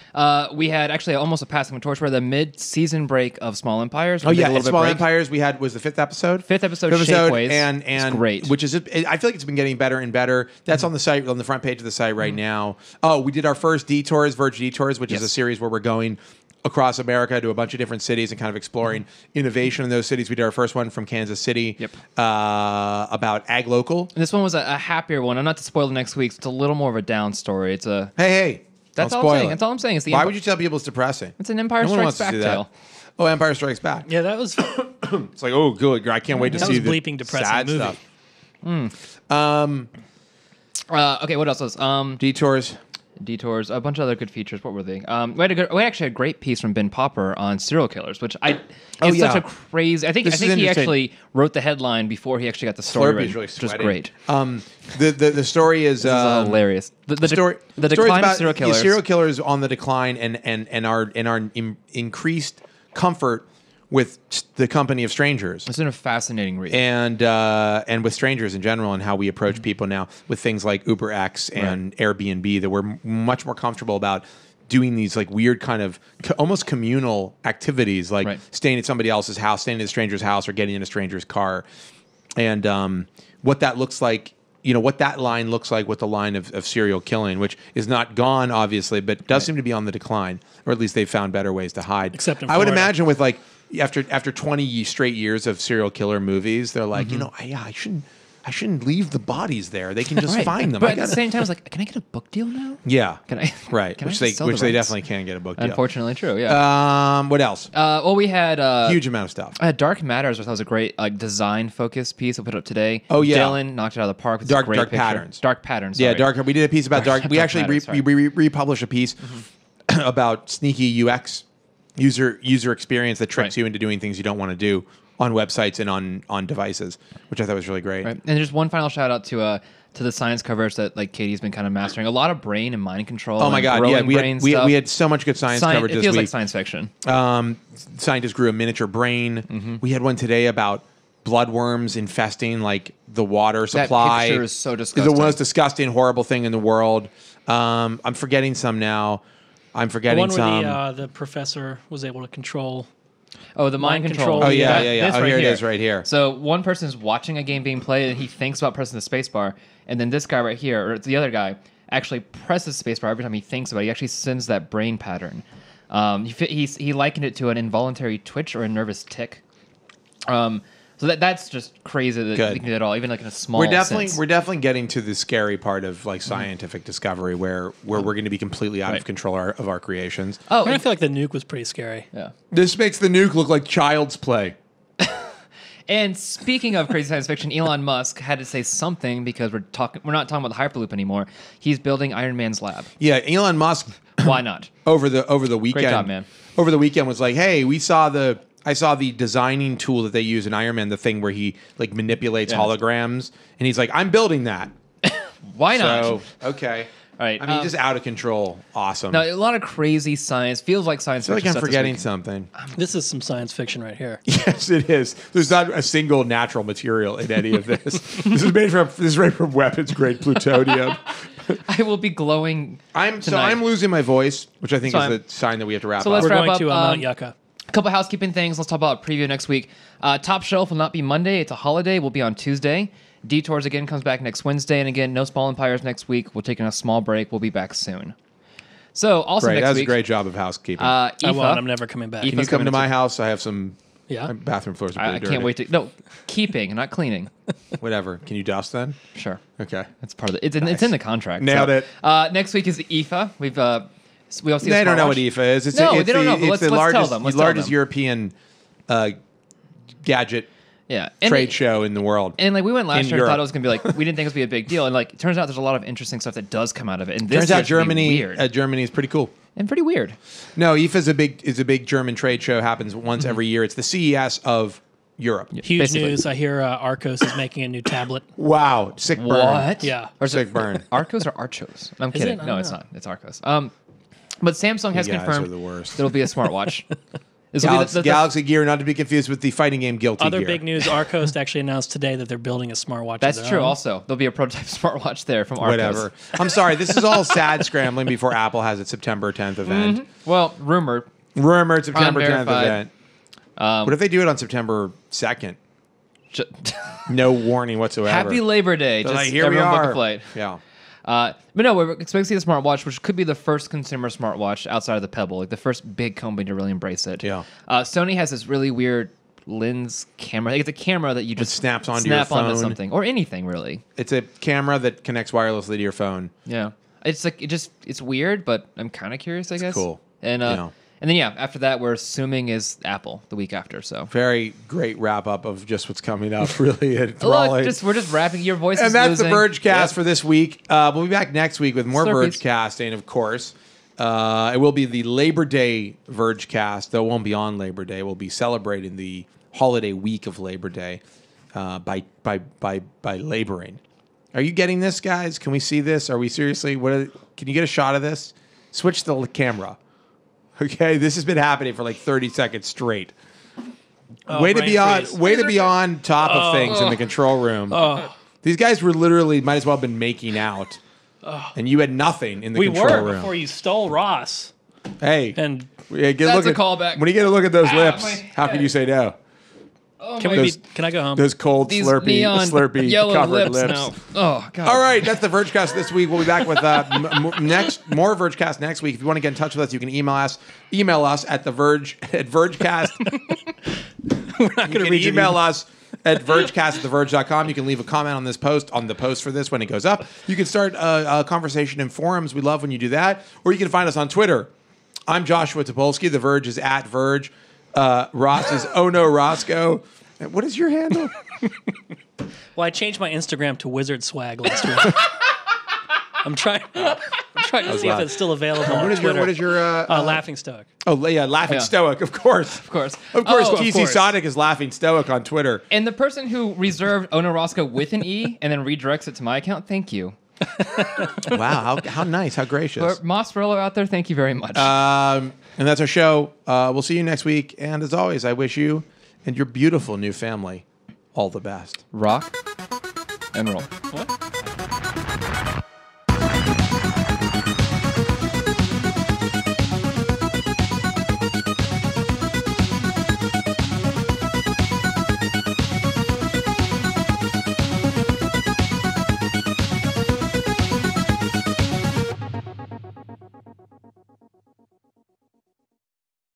[SPEAKER 2] We had actually almost a passing of torch. We're the mid-season break of Small Empires.
[SPEAKER 1] Small Empires. Was the fifth episode.
[SPEAKER 2] Shakeways.
[SPEAKER 1] and
[SPEAKER 2] it's great.
[SPEAKER 1] Which is, I feel like it's been getting better and better. That's on the site, on the front page of the site right now. Oh, we did our first Detours, Verge Detours, which is a series where we're going across America to a bunch of different cities and kind of exploring innovation in those cities. We did our first one from Kansas City about ag local.
[SPEAKER 2] And this one was a happier one. I'm not to spoil the next week's. It's a little more of a down story. It's a
[SPEAKER 1] hey.
[SPEAKER 2] That's all I'm saying. That's all I'm saying. It's
[SPEAKER 1] Why would you tell people it's depressing?
[SPEAKER 2] It's an Empire Strikes Back tale.
[SPEAKER 1] Oh, Empire Strikes Back.
[SPEAKER 3] Yeah, that was.
[SPEAKER 1] It's like, oh, good. I can't wait to see the
[SPEAKER 3] bleeping depressing
[SPEAKER 1] sad
[SPEAKER 3] movie.
[SPEAKER 1] stuff.
[SPEAKER 2] Okay, what else was Detours, a bunch of other good features. What were they? We actually had a great piece from Ben Popper on serial killers, which it's such a crazy. I think he actually wrote the headline before he actually got the story ready,
[SPEAKER 1] really
[SPEAKER 2] which is great.
[SPEAKER 1] The story is
[SPEAKER 2] hilarious. The
[SPEAKER 1] story
[SPEAKER 2] decline
[SPEAKER 1] about
[SPEAKER 2] of serial killers.
[SPEAKER 1] Serial killers on the decline, and our increased comfort with the company of strangers.
[SPEAKER 2] It's been a fascinating read,
[SPEAKER 1] and with strangers in general, and how we approach people now with things like UberX and Airbnb, that we're much more comfortable about doing these like weird kind of almost communal activities, like staying at somebody else's house, staying at a stranger's house, or getting in a stranger's car, and what that looks like. You know, what that line looks like with the line of serial killing, which is not gone, obviously, but does seem to be on the decline, or at least they've found better ways to hide.
[SPEAKER 3] Except in
[SPEAKER 1] I would
[SPEAKER 3] Florida.
[SPEAKER 1] imagine with like after 20 straight years of serial killer movies, they're like, I shouldn't leave the bodies there. They can just find them.
[SPEAKER 2] But at the same time, it's like, can I get a book deal now?
[SPEAKER 1] Yeah,
[SPEAKER 2] Can I?
[SPEAKER 1] right.
[SPEAKER 2] Can I
[SPEAKER 1] Which
[SPEAKER 2] just sell
[SPEAKER 1] they
[SPEAKER 2] the rights?
[SPEAKER 1] definitely can get a book deal.
[SPEAKER 2] Unfortunately, true. Yeah.
[SPEAKER 1] What else?
[SPEAKER 2] Well, we had
[SPEAKER 1] Huge amount of stuff.
[SPEAKER 2] Dark Matters, which was a great design focused piece we put up today.
[SPEAKER 1] Oh, yeah.
[SPEAKER 2] Dylan knocked it out of the park with
[SPEAKER 1] Dark
[SPEAKER 2] a great picture.
[SPEAKER 1] Patterns.
[SPEAKER 2] Dark Patterns.
[SPEAKER 1] Yeah,
[SPEAKER 2] sorry.
[SPEAKER 1] We did a piece about dark. We actually
[SPEAKER 2] Matters, sorry.
[SPEAKER 1] republished a piece about sneaky UX, user experience that tricks you into doing things you don't want to do on websites and on devices, which I thought was really great.
[SPEAKER 2] Right. And just one final shout out to the science covers that like Katie's been kind of mastering. A lot of brain and mind control.
[SPEAKER 1] Oh my God! Yeah, we had so much good science coverage this week.
[SPEAKER 2] It feels like science fiction.
[SPEAKER 1] Scientists grew a miniature brain. We had one today about bloodworms infesting like the water supply.
[SPEAKER 2] That picture is so disgusting.
[SPEAKER 1] The most disgusting, horrible thing in the world. I'm forgetting some now. I'm forgetting
[SPEAKER 3] the one where the professor was able to control.
[SPEAKER 2] Oh, the mind control.
[SPEAKER 1] Oh, yeah. Oh, here it
[SPEAKER 2] here.
[SPEAKER 1] is right here.
[SPEAKER 2] So one person is watching a game being played, and he thinks about pressing the spacebar, and then this guy right here, or the other guy, actually presses the spacebar every time he thinks about it. He actually sends that brain pattern. He likened it to an involuntary twitch or a nervous tick. So that's just crazy that we can do it all, even like in a small sense.
[SPEAKER 1] We're definitely getting to the scary part of like scientific discovery where we're going to be completely out of control of our creations.
[SPEAKER 3] Oh, I feel like the nuke was pretty scary.
[SPEAKER 2] Yeah.
[SPEAKER 1] This makes the nuke look like child's play.
[SPEAKER 2] And speaking of crazy science fiction, Elon Musk had to say something because we're not talking about the Hyperloop anymore. He's building Iron Man's lab.
[SPEAKER 1] Yeah, Elon Musk.
[SPEAKER 2] Why not?
[SPEAKER 1] Over the weekend.
[SPEAKER 2] Great job, man.
[SPEAKER 1] Over the weekend was like, hey, I saw the designing tool that they use in Iron Man, the thing where he like manipulates holograms, and he's like, I'm building that.
[SPEAKER 2] Why not?
[SPEAKER 1] So, okay.
[SPEAKER 2] All right.
[SPEAKER 1] I mean, just out of control. Awesome.
[SPEAKER 2] No, a lot of crazy science. Feels like science
[SPEAKER 1] I feel
[SPEAKER 2] fiction.
[SPEAKER 1] like I'm forgetting something.
[SPEAKER 3] This is some science fiction right here.
[SPEAKER 1] Yes, it is. There's not a single natural material in any of this. This is made from weapons grade plutonium.
[SPEAKER 2] I will be glowing.
[SPEAKER 1] I'm losing my voice, which I think is the sign that we have to wrap up.
[SPEAKER 2] Let's
[SPEAKER 3] We're
[SPEAKER 2] wrap
[SPEAKER 3] going
[SPEAKER 2] up,
[SPEAKER 3] to Mount Yucca.
[SPEAKER 2] A couple housekeeping things. Let's talk about a preview next week. Top Shelf will not be Monday. It's a holiday. We'll be on Tuesday. Detours again comes back next Wednesday. And again, no Small Empires next week. We're taking a small break. We'll be back soon. So also
[SPEAKER 1] Great.
[SPEAKER 2] next
[SPEAKER 1] That was
[SPEAKER 2] week,
[SPEAKER 1] a great job of housekeeping.
[SPEAKER 3] I won't. I'm never coming back.
[SPEAKER 1] Can you come to my house? I have some
[SPEAKER 3] my
[SPEAKER 1] bathroom floors are pretty
[SPEAKER 2] I
[SPEAKER 1] dirty.
[SPEAKER 2] can't wait to... No, keeping, not cleaning.
[SPEAKER 1] Whatever. Can you dust then?
[SPEAKER 2] Sure.
[SPEAKER 1] Okay.
[SPEAKER 2] That's part of it. It's in the contract.
[SPEAKER 1] Nailed it.
[SPEAKER 2] Next week is the IFA. We've We all see.
[SPEAKER 1] They don't know what IFA is. It's
[SPEAKER 2] No,
[SPEAKER 1] it's
[SPEAKER 2] they don't know, but
[SPEAKER 1] It's the
[SPEAKER 2] let's tell
[SPEAKER 1] largest,
[SPEAKER 2] them.
[SPEAKER 1] the
[SPEAKER 2] Let's tell
[SPEAKER 1] largest
[SPEAKER 2] them.
[SPEAKER 1] European gadget
[SPEAKER 2] Yeah,
[SPEAKER 1] trade show in the world.
[SPEAKER 2] And like we went last
[SPEAKER 1] In
[SPEAKER 2] year and
[SPEAKER 1] Europe.
[SPEAKER 2] thought it was gonna be like we didn't think it was gonna be a big deal, and like it turns out there's a lot of interesting stuff that does come out of it. And this
[SPEAKER 1] Turns
[SPEAKER 2] year
[SPEAKER 1] out
[SPEAKER 2] it's gonna be
[SPEAKER 1] Germany,
[SPEAKER 2] weird
[SPEAKER 1] Germany is pretty cool.
[SPEAKER 2] and pretty weird.
[SPEAKER 1] No, IFA is a big German trade show. Happens once every year. It's the CES of Europe.
[SPEAKER 3] Huge
[SPEAKER 2] Basically.
[SPEAKER 3] news. I hear Arcos is making a new tablet.
[SPEAKER 1] Wow, sick burn.
[SPEAKER 2] What?
[SPEAKER 3] Yeah.
[SPEAKER 2] Or is
[SPEAKER 1] Sick
[SPEAKER 2] it
[SPEAKER 1] burn.
[SPEAKER 2] Arcos or Archos? I'm
[SPEAKER 3] Is
[SPEAKER 2] kidding.
[SPEAKER 3] it? I
[SPEAKER 2] No,
[SPEAKER 3] don't
[SPEAKER 2] it's
[SPEAKER 3] know.
[SPEAKER 2] not. It's Arcos. But Samsung has
[SPEAKER 1] You guys
[SPEAKER 2] confirmed
[SPEAKER 1] are the worst.
[SPEAKER 2] there'll be a smartwatch. This will be
[SPEAKER 1] Galaxy Gear, not to be confused with the fighting game Guilty
[SPEAKER 3] Other
[SPEAKER 1] Gear.
[SPEAKER 3] big news: Arcos actually announced today that they're building a smartwatch. of
[SPEAKER 2] That's
[SPEAKER 3] their
[SPEAKER 2] true.
[SPEAKER 3] own.
[SPEAKER 2] Also, there'll be a prototype smartwatch there from Arcos.
[SPEAKER 1] Whatever. I'm sorry. This is all sad scrambling before Apple has its September 10th event.
[SPEAKER 2] Well, rumored.
[SPEAKER 1] Rumored September 10th
[SPEAKER 2] Unverified.
[SPEAKER 1] event. What if they do it on September 2nd?
[SPEAKER 2] Ju-
[SPEAKER 1] No warning whatsoever.
[SPEAKER 2] Happy Labor Day.
[SPEAKER 1] They're
[SPEAKER 2] Just
[SPEAKER 1] like, here we
[SPEAKER 2] everyone book
[SPEAKER 1] are.
[SPEAKER 2] a flight.
[SPEAKER 1] Yeah.
[SPEAKER 2] But no, we're expecting to see the smartwatch, which could be the first consumer smartwatch outside of the Pebble, like the first big company to really embrace it.
[SPEAKER 1] Yeah.
[SPEAKER 2] Sony has this really weird lens camera. I think it's a camera that you just
[SPEAKER 1] snaps onto your
[SPEAKER 2] onto
[SPEAKER 1] phone.
[SPEAKER 2] something or anything really.
[SPEAKER 1] It's a camera that connects wirelessly to your phone.
[SPEAKER 2] Yeah, it's like it's weird, but I'm kind of curious. I guess
[SPEAKER 1] cool.
[SPEAKER 2] And
[SPEAKER 1] Yeah.
[SPEAKER 2] and then after that, we're assuming is Apple the week after. So
[SPEAKER 1] Very great wrap up of just what's coming up. Really
[SPEAKER 2] look,
[SPEAKER 1] enthralling.
[SPEAKER 2] we're just wrapping. Your voice is
[SPEAKER 1] And that's
[SPEAKER 2] losing.
[SPEAKER 1] the Vergecast
[SPEAKER 2] Yep.
[SPEAKER 1] for this week. We'll be back next week with more
[SPEAKER 2] Slurpees.
[SPEAKER 1] Vergecasting, of course. It will be the Labor Day Vergecast, though it won't be on Labor Day. We'll be celebrating the holiday week of Labor Day by laboring. Are you getting this, guys? Can we see this? Are we seriously? Can you get a shot of this? Switch the camera. Okay, this has been happening for like 30 seconds straight. Way to
[SPEAKER 3] brain
[SPEAKER 1] be on,
[SPEAKER 3] freeze.
[SPEAKER 1] way to be on top of things in the control room. These guys were literally might as well have been making out, and you had nothing in the
[SPEAKER 3] We
[SPEAKER 1] control
[SPEAKER 3] were
[SPEAKER 1] room.
[SPEAKER 3] before you stole Ross.
[SPEAKER 1] Hey,
[SPEAKER 3] And
[SPEAKER 1] yeah,
[SPEAKER 2] That's a callback.
[SPEAKER 1] When you get a look at those lips,
[SPEAKER 2] my
[SPEAKER 1] how can you say no?
[SPEAKER 3] can I go home?
[SPEAKER 1] Those cold,
[SPEAKER 2] These
[SPEAKER 1] slurpy,
[SPEAKER 2] neon
[SPEAKER 1] slurpy
[SPEAKER 2] yellow
[SPEAKER 1] covered
[SPEAKER 2] lips.
[SPEAKER 1] lips.
[SPEAKER 2] No. Oh god.
[SPEAKER 1] All right, that's the Vergecast this week. We'll be back with more Vergecast next week. If you want to get in touch with us, you can email us at Vergecast.
[SPEAKER 3] We're not going to read
[SPEAKER 1] Email us at vergecast@theverge.com. You can leave a comment on the post for this when it goes up. You can start a conversation in forums. We love when you do that. Or you can find us on Twitter. I'm Joshua Topolsky. The Verge is at Verge. Ross is Oh No Roscoe. What is your handle?
[SPEAKER 3] Well, I changed my Instagram to Wizard Swag last week. I'm trying to see if it's still available on Twitter.
[SPEAKER 1] What is your
[SPEAKER 3] Laughing Stoic?
[SPEAKER 1] Oh yeah, Laughing Stoic, of course.
[SPEAKER 2] Of course.
[SPEAKER 1] TC
[SPEAKER 3] course.
[SPEAKER 1] Sonic is Laughing Stoic on Twitter.
[SPEAKER 2] And the person who reserved Ono Roscoe with an E and then redirects it to my account, thank you.
[SPEAKER 1] Wow, how nice, how gracious.
[SPEAKER 2] For Moss Ferrello out there, thank you very much.
[SPEAKER 1] And that's our show. We'll see you next week. And as always, I wish you and your beautiful new family all the best.
[SPEAKER 2] Rock and roll.
[SPEAKER 3] What?